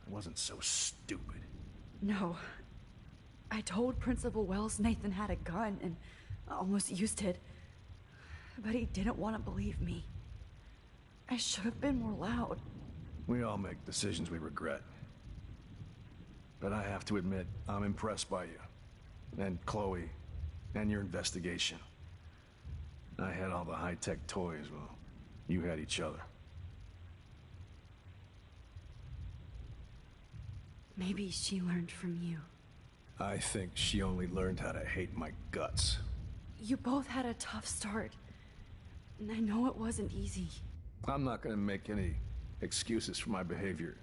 I wasn't so stupid. No. I told Principal Wells Nathan had a gun and almost used it. But he didn't want to believe me. I should have been more loud. We all make decisions we regret. But I have to admit, I'm impressed by you. And Chloe. And your investigation. I had all the high-tech toys, well, you had each other. Maybe she learned from you. I think she only learned how to hate my guts. You both had a tough start. And I know it wasn't easy. I'm not gonna make any excuses for my behavior.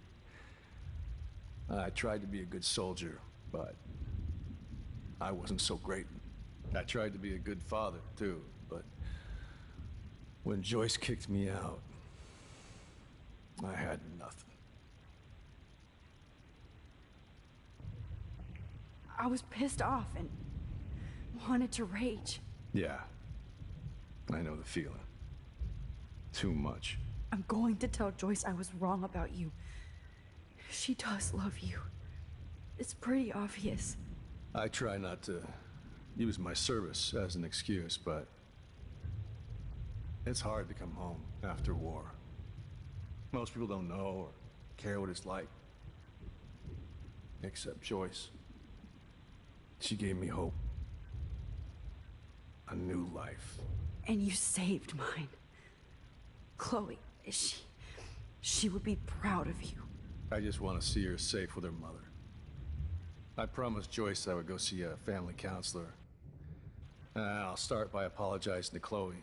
I tried to be a good soldier, but I wasn't so great. I tried to be a good father, too, but when Joyce kicked me out, I had nothing. I was pissed off and wanted to rage. Yeah, I know the feeling. Too much. I'm going to tell Joyce I was wrong about you. She does love you. It's pretty obvious. I try not to use my service as an excuse, but it's hard to come home after war. Most people don't know or care what it's like. Except Joyce. She gave me hope. A new life. And you saved mine. Chloe, she would be proud of you. I just want to see her safe with her mother. I promised Joyce I would go see a family counselor. And I'll start by apologizing to Chloe.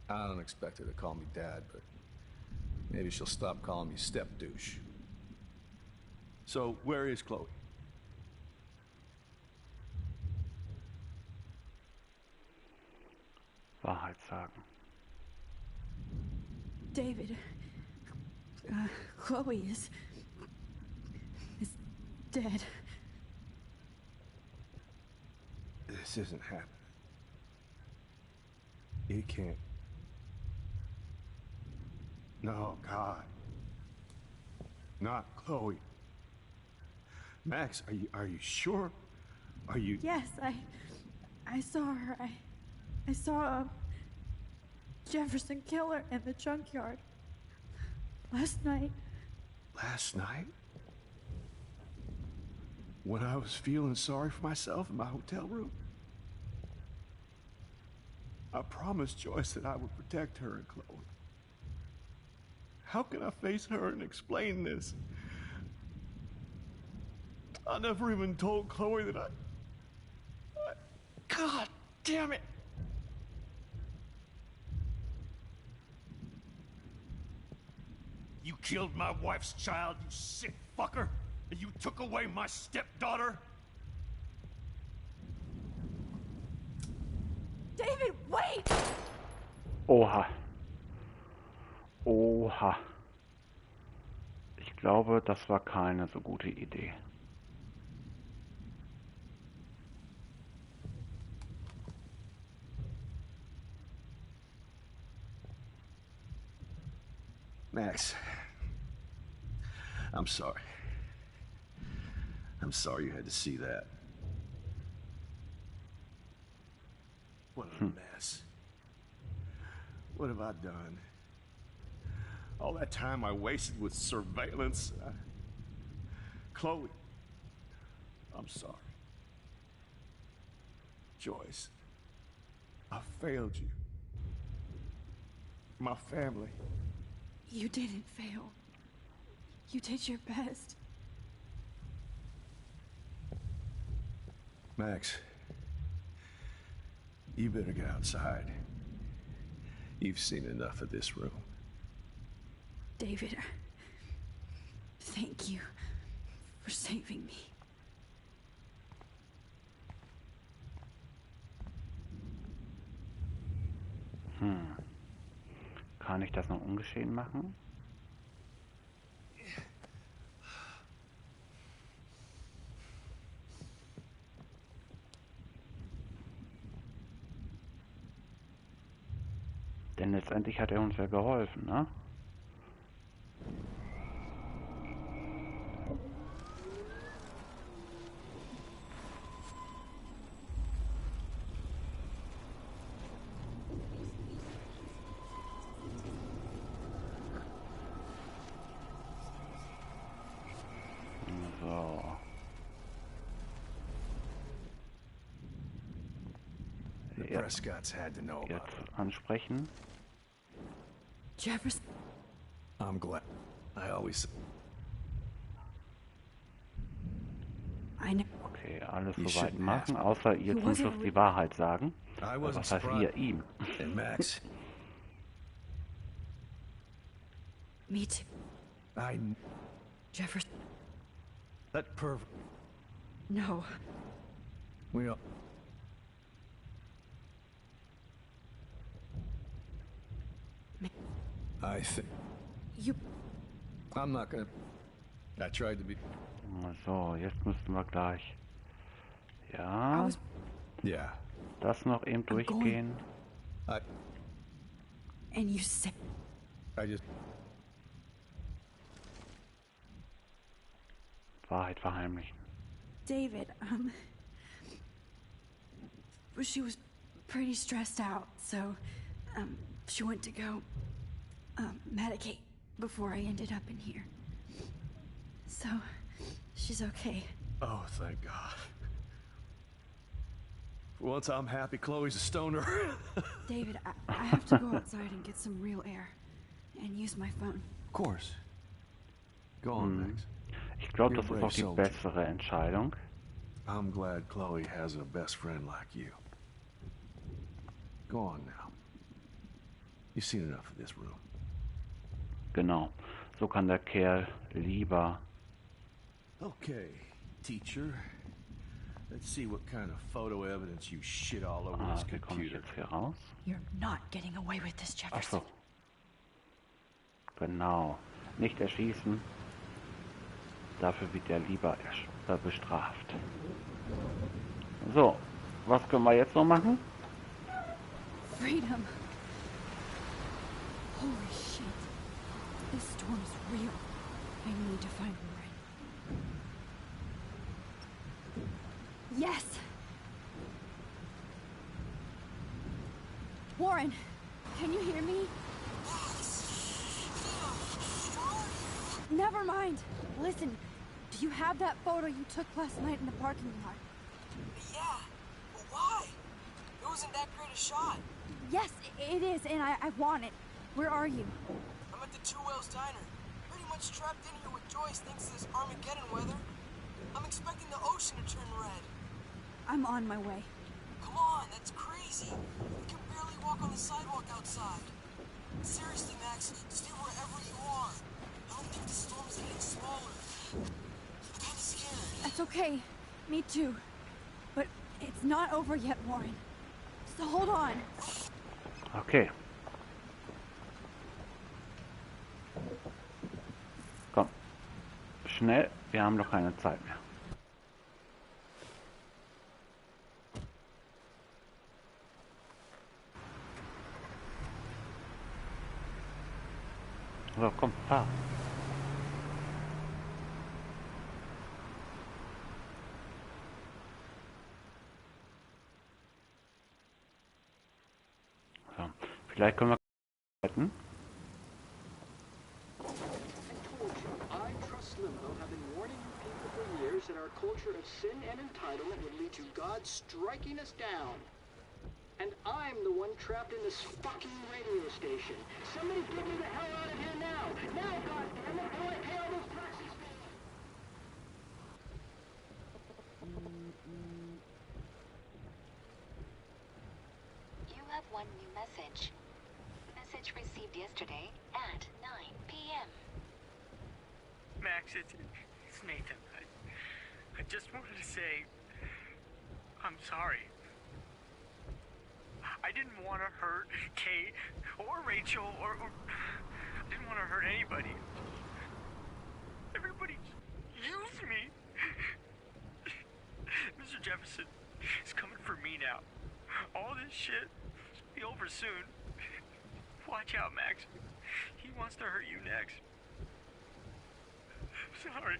I don't expect her to call me Dad, but maybe she'll stop calling me step-douche. So, where is Chloe? Wahrheit sagen. David, Chloe is dead. This isn't happening. It can't. No, God. Not Chloe. Max, are you sure? Are you... Yes, I saw her. I saw Jefferson kill her in the junkyard. Last night. Last night? When I was feeling sorry for myself in my hotel room? I promised Joyce that I would protect her and Chloe. How can I face her and explain this? I never even told Chloe that I... God damn it! You killed my wife's child, you sick fucker! And you took away my stepdaughter? David, wait! Oha. Oha. Ich glaube, das war keine so gute Idee. Max, I'm sorry. I'm sorry you had to see that. What a mess. What have I done? All that time I wasted with surveillance. Chloe, I'm sorry. Joyce, I failed you. My family. You didn't fail. You did your best. Max, you better get outside. You've seen enough of this room. David, thank you for saving me. Kann ich das noch ungeschehen machen? Denn letztendlich hat er uns ja geholfen, ne? So. The Prescotts had to know about it. Jetzt ansprechen. Jefferson. I'm glad. I always... Okay, alles soweit machen, außer ihr zum Schluss die Wahrheit sagen. Was heißt ihr? Ihm. And Max. Me too. I... Jefferson. That pervert. No. We all... I think... You... I'm not gonna... I tried to be... So, jetzt müssten wir gleich... Ja... Yeah. Das noch eben durchgehen. And you said... I just... Wahrheit verheimlichen. David, she was pretty stressed out, so, she went to go, medicate before I ended up in here. So, she's okay. Oh, thank God. For once I'm happy Chloe's a stoner. David, I have to go outside and get some real air. And use my phone. Of course. Go on, Max. Ich glaube, das ist auch die bessere Entscheidung. I'm glad Chloe has a best friend like you. Go on now. You've seen enough of this room. Genau. So kann der Kerl lieber... Okay, teacher. Let's see what kind of photo evidence you shit all over this wie komme ich computer. jetzt hier raus? You're not getting away with this, Ach Jefferson. so. Genau. Nicht erschießen. Dafür wird er lieber bestraft. So. Was können wir jetzt noch machen? Freedom. Holy shit. This storm is real. I need to find Warren. Yes! Warren, can you hear me? Never mind. Listen, do you have that photo you took last night in the parking lot? Yeah, but why? It wasn't that great a shot. Yes, it is, and I want it. Where are you? I'm at the Two Whales Diner. Pretty much trapped in here with Joyce thanks to this Armageddon weather. I'm expecting the ocean to turn red. I'm on my way. Come on, that's crazy. We can barely walk on the sidewalk outside. Seriously, Max, stay wherever you are. I don't think the storm's getting smaller. I'm kinda scared. That's okay. Me too. But it's not over yet, Warren. So hold on. Okay. Komm. Schnell, wir haben doch keine Zeit mehr. So, komm, fahr. So, vielleicht können wir retten. I trust Limbo have been warning you people for years that our culture of sin and entitlement would lead to God striking us down. And I'm the one trapped in this fucking radio station. Somebody get me the hell out of here now! Now, goddammit, how do I pay all those taxes? You have one new message. Message received yesterday at 9 p.m. Max, it's Nathan. I just wanted to say... I'm sorry. I didn't want to hurt Kate or Rachel or I didn't want to hurt anybody. Everybody used me. Mr. Jefferson is coming for me now. All this shit will be over soon. Watch out, Max. He wants to hurt you next. Sorry.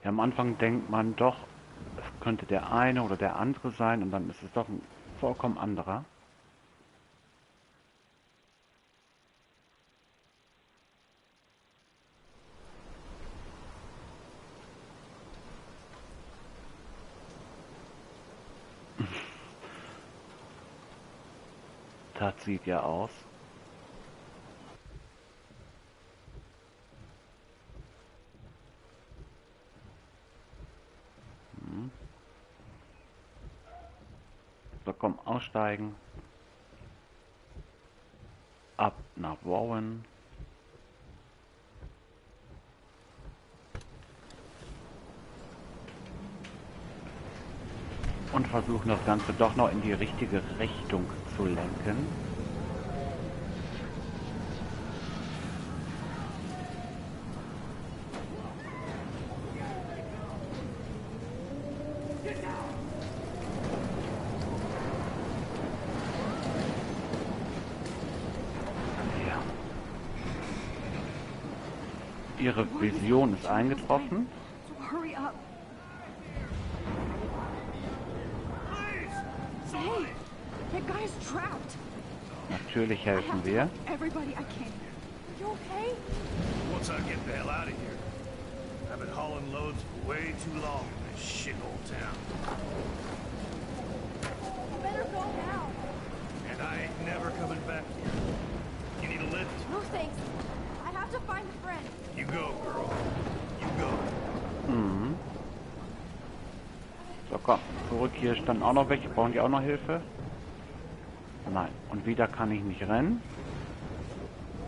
Ja, am Anfang denkt man doch, es könnte der eine oder der andere sein und dann ist es doch ein vollkommen anderer. Das sieht ja aus. So, komm, aussteigen. Ab nach Warren. Und versuchen das Ganze doch noch in die richtige Richtung zu lenken. Ja. Ihre Vision ist eingetroffen. So hurry up. Hey, that guy's trapped. Natürlich helfen wir. Everybody I can. Are you okay? Once I get the hell out of here, I've been hauling loads for way too long in this shithole town. You better go now. And I ain't never coming back here. You need a lift? No thanks. I have to find a friend. You go, girl. You go. So, komm, zurück. Hier standen auch noch welche. Brauchen die auch noch Hilfe? Nein. Und wieder kann ich nicht rennen.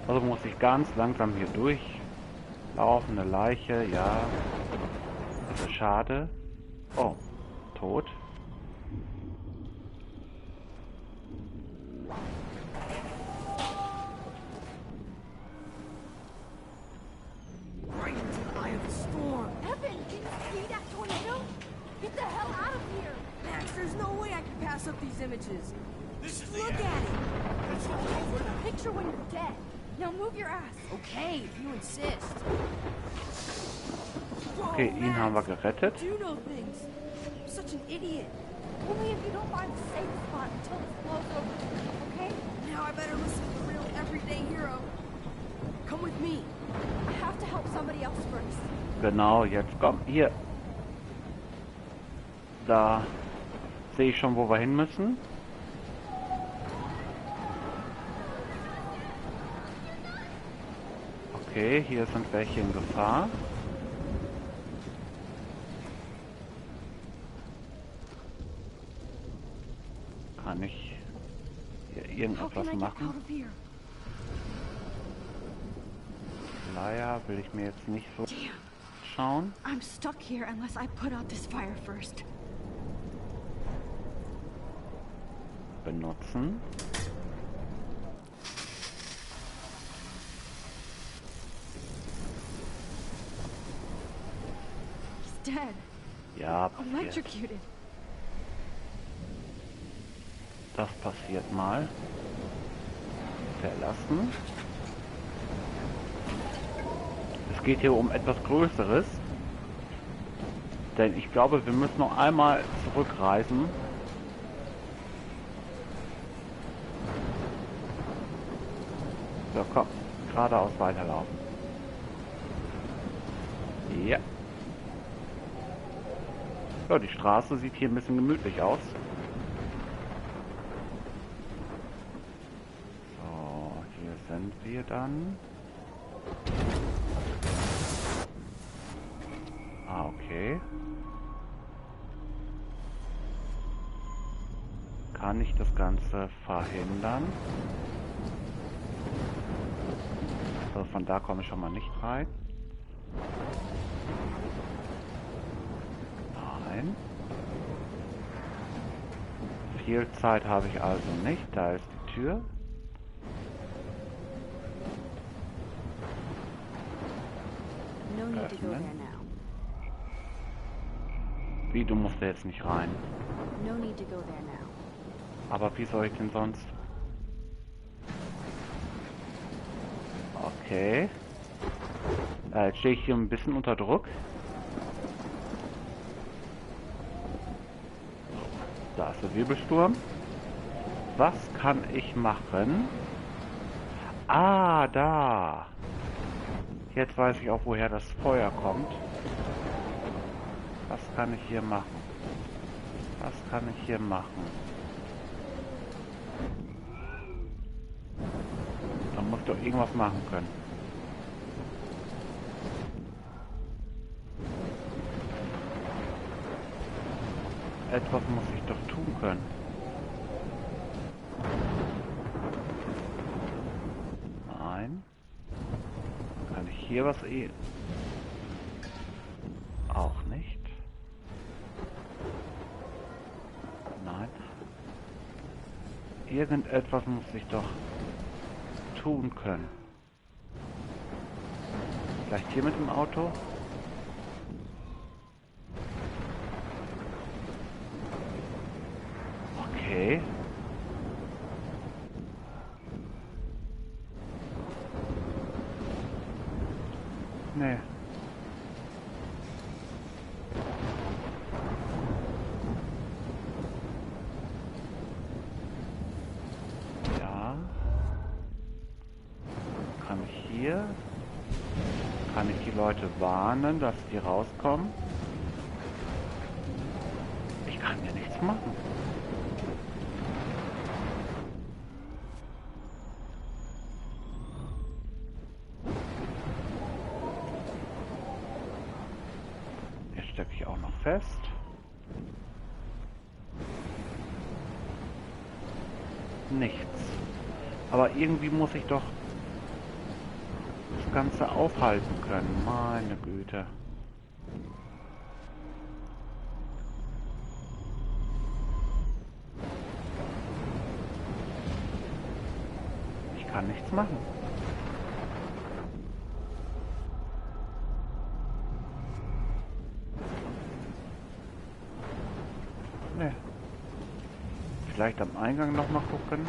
Also muss ich ganz langsam hier durchlaufen. Eine Leiche, ja. Das ist schade. Oh, tot. Right into the eye of the storm. Evan, did you see that tornado? Get the hell out of here. Max, there's no way I can pass up these images. This is Look at it. Take a picture when you're dead. Now move your ass. Okay, if you insist. Okay, ihn haben wir gerettet. You know things. I'm such an idiot. Only if you don't find a safe spot until this blows over. Okay? Now I better listen to the real everyday hero. Come with me. I have to help somebody else first. Genau, jetzt komm, hier. Da sehe ich schon, wo wir hin müssen. Okay, hier sind welche in Gefahr. Kann ich hier irgendetwas machen? Leier will ich mir jetzt nicht so schauen. I'm stuck here unless I put out this fire first. Benutzen. He's dead. Ja, passiert. Electrocuted. Das passiert mal. Verlassen. Es geht hier um etwas Größeres. Denn ich glaube, wir müssen noch einmal zurückreisen. So, komm. Geradeaus weiterlaufen. Ja. So, die Straße sieht hier ein bisschen gemütlich aus. So, hier sind wir dann. Ah, okay. Kann ich das Ganze verhindern? Also von da komme ich schon mal nicht rein. Nein. Viel Zeit habe ich also nicht. Da ist die Tür. No need to go there Öffnen. now. Wie, du musst da jetzt nicht rein. No need to go there now. Aber wie soll ich denn sonst? Okay. Jetzt stehe ich hier ein bisschen unter Druck. Da ist der Wirbelsturm. Was kann ich machen? Ah, da. Jetzt weiß ich auch, woher das Feuer kommt. Was kann ich hier machen? Was kann ich hier machen? Da muss ich doch irgendwas machen können. Etwas muss ich doch tun können. Nein. Kann ich hier was auch nicht. Nein. Irgendetwas muss ich doch tun können. Vielleicht hier mit dem Auto? Okay. Nee. Ja. Kann ich hier? Kann ich die Leute warnen, dass die rauskommen? Ich kann ja nichts machen. Jetzt stecke ich auch noch fest. Nichts. Aber irgendwie muss ich doch das Ganze aufhalten können. Meine Güte. Ich kann nichts machen. Nee. Vielleicht am Eingang noch mal gucken.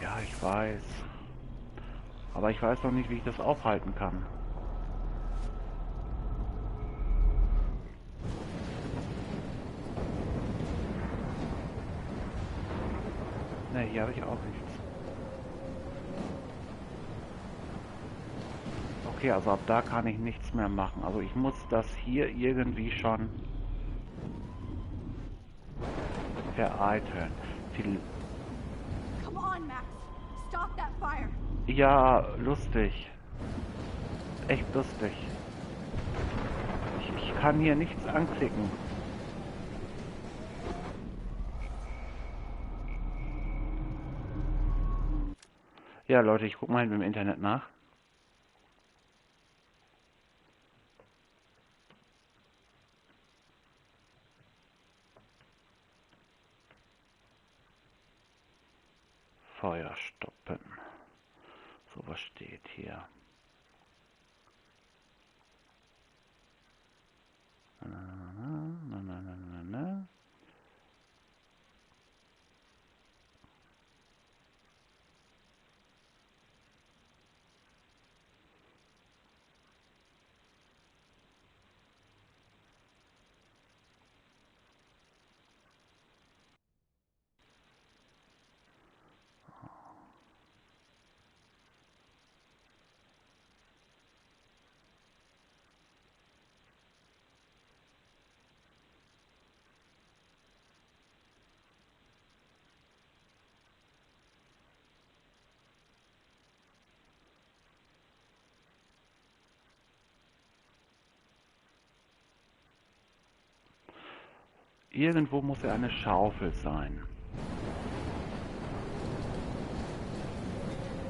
Ja, ich weiß. Aber ich weiß noch nicht, wie ich das aufhalten kann. Ne, hier habe ich auch nichts. Okay, also ab da kann ich nichts mehr machen. Also ich muss das hier irgendwie schon vereiteln. Come on, Max. Stop that fire. Ja, lustig. Echt lustig. Ich kann hier nichts anklicken. Ja, Leute, ich gucke mal im Internet nach. Feuer stoppen. So, was steht hier? Na. Irgendwo muss ja eine Schaufel sein.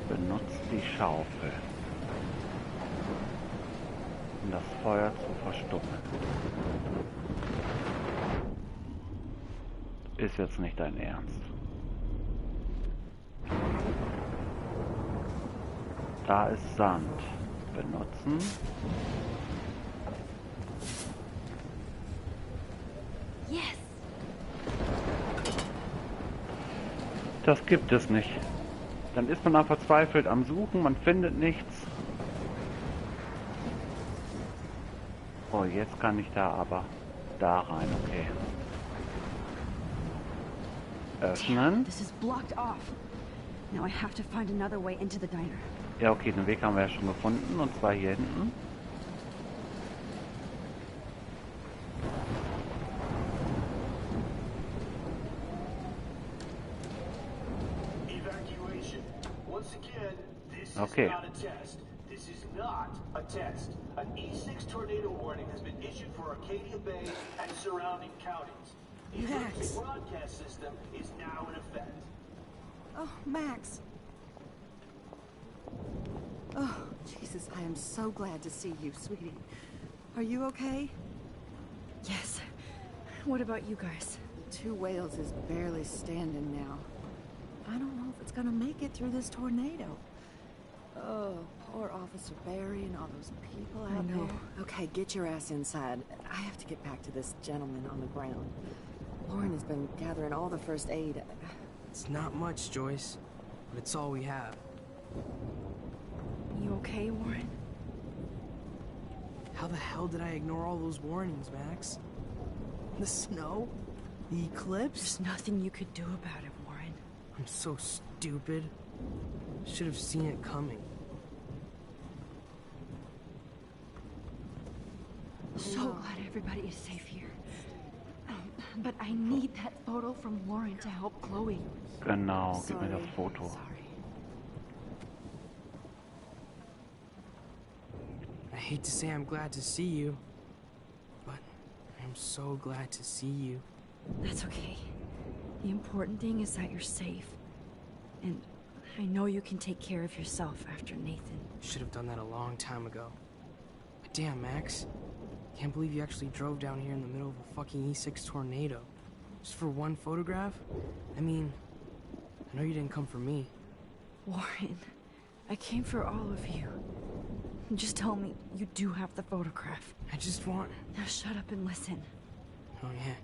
Benutzt die Schaufel, um das Feuer zu verstummen. Ist jetzt nicht dein Ernst. Da ist Sand. Benutzen. Yes. Das gibt es nicht. Dann ist man auch verzweifelt am Suchen, man findet nichts. Oh, jetzt kann ich da aber da rein, okay. Öffnen. This is blocked off. Now I have to find another way into the diner. Ja, okay, den Weg haben wir ja schon gefunden, und zwar hier hinten. Okay. This is not a test. An E6 tornado warning has been issued for Arcadia Bay and surrounding counties. The emergency broadcast system is now in effect. Oh, Max. Oh, Jesus, I am so glad to see you, sweetie. Are you okay? Yes. What about you guys? The Two Whales is barely standing now. I don't know if it's gonna make it through this tornado. Oh, poor Officer Barry and all those people out there. Okay, get your ass inside. I have to get back to this gentleman on the ground. Lauren has been gathering all the first aid. It's not much, Joyce, but it's all we have. You okay, Warren? How the hell did I ignore all those warnings, Max? The snow? The eclipse? There's nothing you could do about it, Warren. I'm so stupid. Should have seen it coming. So glad everybody is safe here. But I need that photo from Lauren to help Chloe. Genau, gib mir das Foto. I hate to say I'm glad to see you, but I'm so glad to see you. That's okay. The important thing is that you're safe. And I know you can take care of yourself after Nathan. Should have done that a long time ago. But damn, Max. Can't believe you actually drove down here in the middle of a fucking E6 tornado. Just for one photograph? I mean, I know you didn't come for me. Warren, I came for all of you. Just tell me you do have the photograph. I just want... Now shut up and listen. Oh yeah.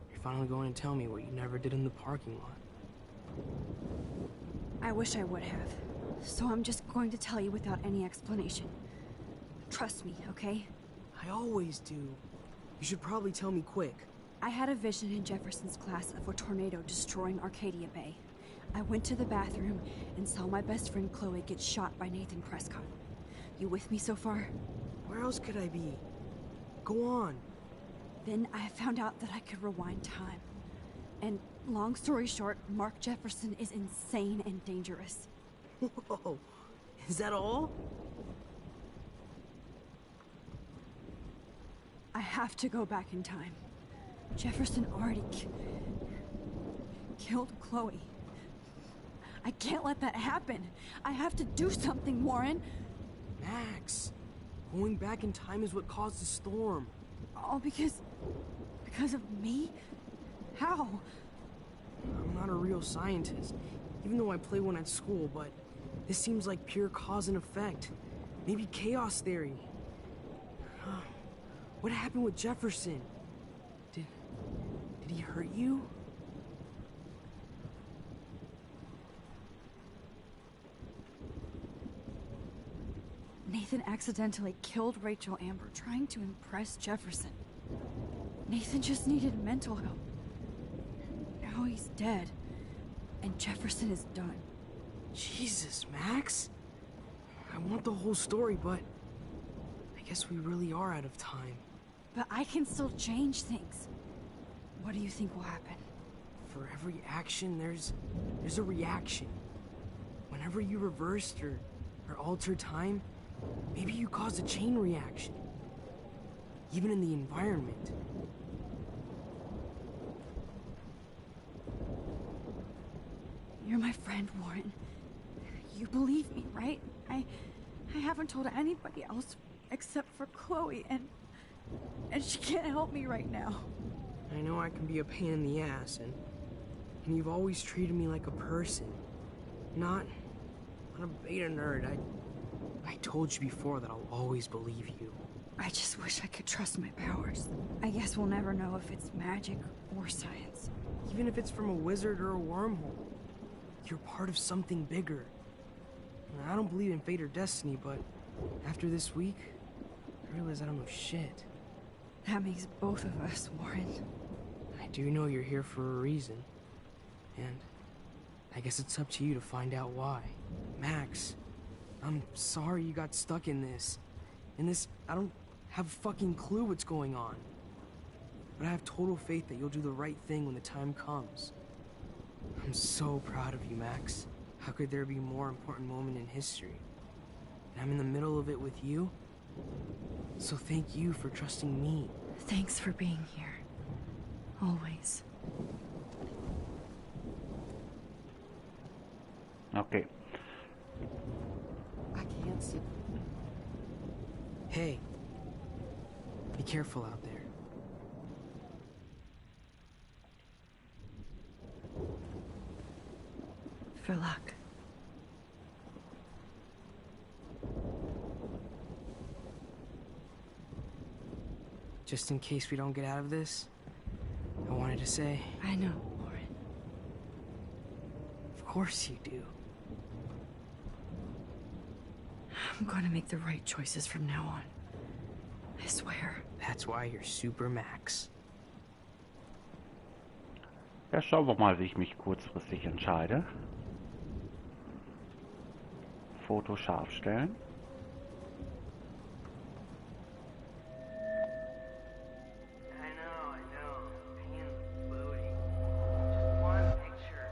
You're finally going to tell me what you never did in the parking lot. I wish I would have. So I'm just going to tell you without any explanation. Trust me, okay? I always do. You should probably tell me quick. I had a vision in Jefferson's class of a tornado destroying Arcadia Bay. I went to the bathroom and saw my best friend Chloe get shot by Nathan Prescott. You with me so far? Where else could I be? Go on. Then I found out that I could rewind time. And long story short, Mark Jefferson is insane and dangerous. Whoa. Is that all? I have to go back in time. Jefferson already killed Chloe. I can't let that happen. I have to do something, Warren. Max, going back in time is what caused the storm. All because of me? How? I'm not a real scientist, even though I play one at school, but this seems like pure cause and effect. Maybe chaos theory. What happened with Jefferson? Did he hurt you? Nathan accidentally killed Rachel Amber trying to impress Jefferson. Nathan just needed mental help. Now he's dead, and Jefferson is done. Jesus, Max. I want the whole story, but I guess we really are out of time. But I can still change things. What do you think will happen? For every action, there's a reaction. Whenever you reversed or altered time, maybe you caused a chain reaction. Even in the environment. You're my friend, Warren. You believe me, right? I haven't told anybody else except for Chloe, and she can't help me right now. I know I can be a pain in the ass, and you've always treated me like a person, not a beta nerd. I told you before that I'll always believe you. I just wish I could trust my powers. I guess we'll never know if it's magic or science. Even if it's from a wizard or a wormhole, you're part of something bigger. And I don't believe in fate or destiny, but after this week, I realize I don't know shit. That makes both of us, Warren. I do know you're here for a reason. And I guess it's up to you to find out why. Max, I'm sorry you got stuck in this. I don't have a fucking clue what's going on. But I have total faith that you'll do the right thing when the time comes. I'm so proud of you, Max. How could there be a more important moment in history? And I'm in the middle of it with you. So thank you for trusting me. Thanks for being here. Always. Okay. I can't see. Hey, be careful out there. For luck. Just in case we don't get out of this, I wanted to say... I know, Warren. Of course you do. I'm going to make the right choices from now on. I swear. That's why you're Super Max. Ja, schauen wir mal, wie ich mich kurzfristig entscheide. Foto scharf stellen. I know. Pain booty. Just one picture.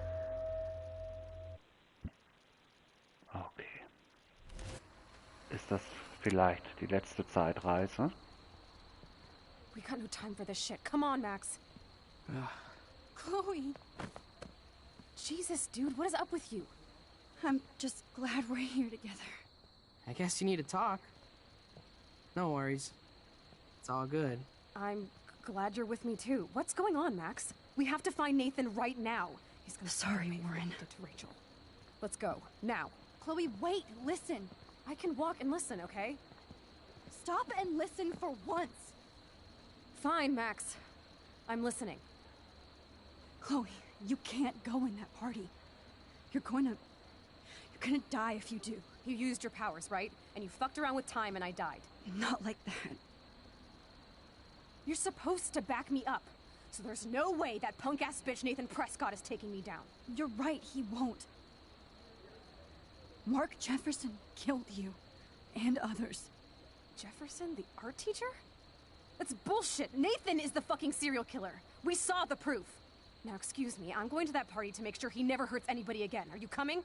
Okay. Ist das vielleicht die letzte Zeitreise? We got no time for this shit. Come on, Max. Chloe. Jesus, dude, what is up with you? I'm just glad we're here together. I guess you need to talk. No worries. It's all good. I'm glad you're with me too. What's going on, Max? We have to find Nathan right now. He's gonna Sorry, Warren. Get to Rachel. Let's go now. Chloe, wait, listen. I can walk and listen, okay? Stop and listen for once. Fine, Max. I'm listening. Chloe, you can't go in that party. You're gonna die if you do. You used your powers, right? And you fucked around with time and I died. Not like that. You're supposed to back me up. So there's no way that punk-ass bitch Nathan Prescott is taking me down. You're right, he won't. Mark Jefferson killed you. And others. Jefferson, the art teacher? That's bullshit. Nathan is the fucking serial killer. We saw the proof. Now, excuse me, I'm going to that party to make sure he never hurts anybody again. Are you coming?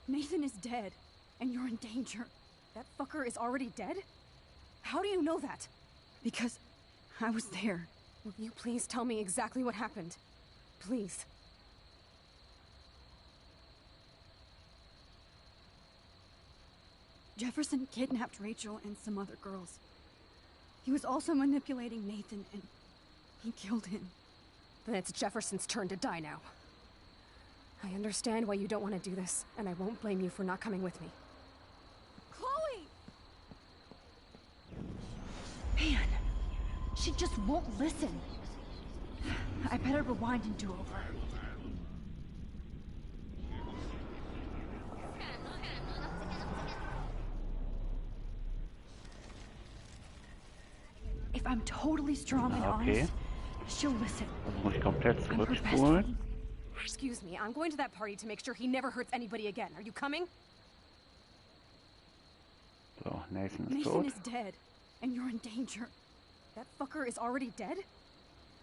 Nathan is dead, and you're in danger. That fucker is already dead? How do you know that? Because I was there. Will you please tell me exactly what happened? Please. Jefferson kidnapped Rachel and some other girls. He was also manipulating Nathan, and he killed him. Then it's Jefferson's turn to die now. I understand why you don't want to do this, and I won't blame you for not coming with me. Chloe! Man, she just won't listen. I better rewind and do over. If I'm totally strong and honest, she'll listen. Das muss ich komplett zurückspulen. Excuse me, I'm going to that party to make sure he never hurts anybody again. Are you coming? So, Nathan ist Nathan tot. is dead, and you're in danger. That fucker is already dead?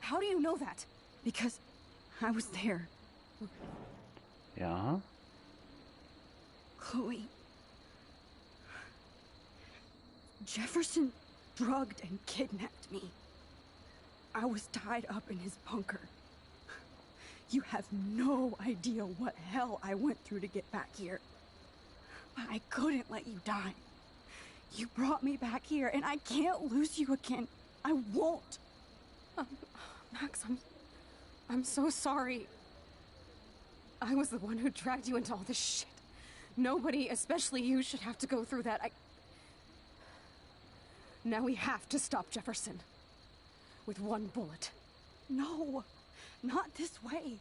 How do you know that? Because I was there. Ja. Chloe. Jefferson drugged and kidnapped me. I was tied up in his bunker. You have no idea what hell I went through to get back here. But I couldn't let you die. You brought me back here, and I can't lose you again. I won't. Max, I'm so sorry. I was the one who dragged you into all this shit. Nobody, especially you, should have to go through that. Now we have to stop Jefferson. With one bullet. No, not this way.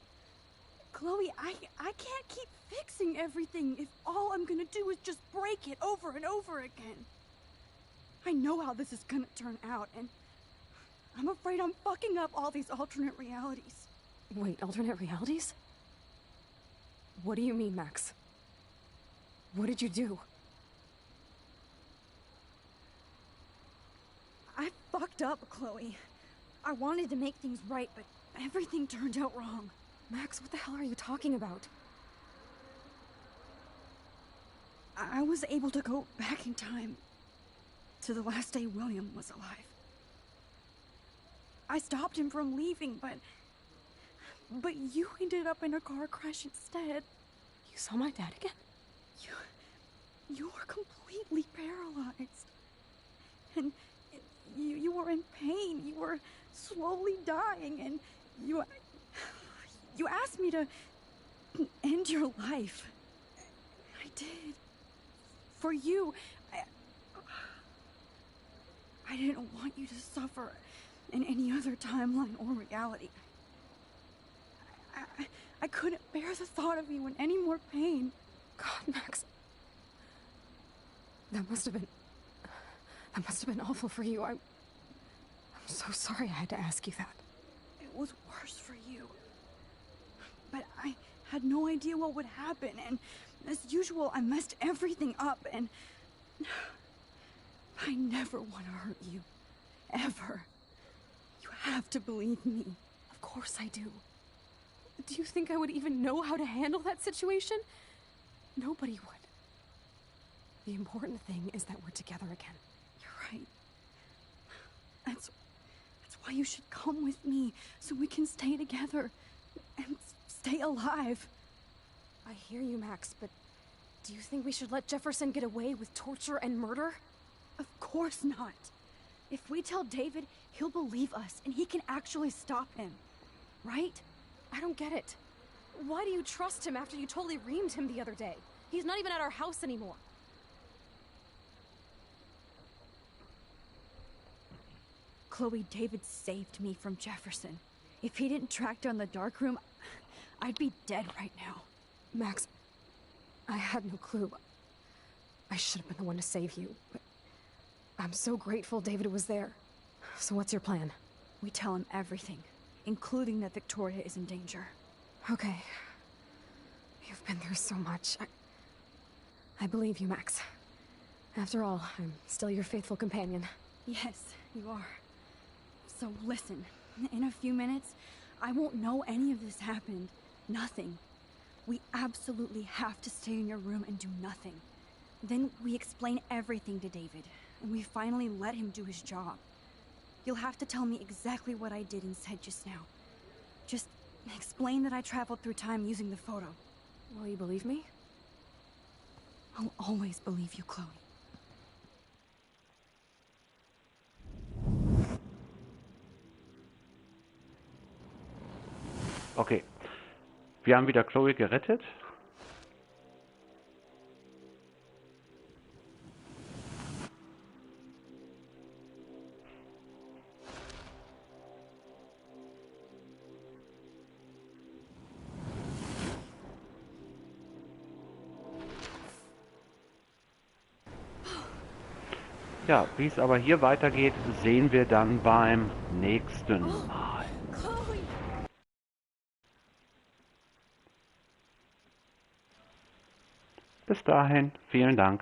Chloe, I can't keep fixing everything if all I'm gonna do is just break it over and over again. I know how this is gonna turn out, and I'm afraid I'm fucking up all these alternate realities. Wait, alternate realities? What do you mean, Max? What did you do? I fucked up, Chloe. I wanted to make things right, but everything turned out wrong. Max, what the hell are you talking about? I was able to go back in time to the last day William was alive. I stopped him from leaving, but you ended up in a car crash instead. You saw my dad again? You were completely paralyzed. And you were in pain. You were slowly dying, and you asked me to end your life. I did. For you. I didn't want you to suffer in any other timeline or reality. I couldn't bear the thought of you in any more pain. God, Max. That must have been awful for you. I'm so sorry I had to ask you that. It was worse for you. But I had no idea what would happen, and as usual, I messed everything up, and I never want to hurt you. Ever. You have to believe me. Of course I do. Do you think I would even know how to handle that situation? Nobody would. The important thing is that we're together again. You're right. That's why you should come with me, so we can stay together and stay alive. I hear you, Max, but do you think we should let Jefferson get away with torture and murder? Of course not. If we tell David, he'll believe us, and he can actually stop him. Right? I don't get it. Why do you trust him after you totally reamed him the other day? He's not even at our house anymore. Chloe, David saved me from Jefferson. If he didn't track down the darkroom, I'd be dead right now. Max, I had no clue. I should have been the one to save you, but I'm so grateful David was there. So what's your plan? We tell him everything, including that Victoria is in danger. Okay. You've been through so much. I believe you, Max. After all, I'm still your faithful companion. Yes, you are. So listen, in a few minutes, I won't know any of this happened. Nothing. We absolutely have to stay in your room and do nothing. Then we explain everything to David, and we finally let him do his job. You'll have to tell me exactly what I did and said just now. Just explain that I traveled through time using the photo. Will you believe me? I'll always believe you, Chloe. Okay. Wir haben wieder Chloe gerettet. Ja, wie es aber hier weitergeht, sehen wir dann beim nächsten Mal. Bis dahin, vielen Dank.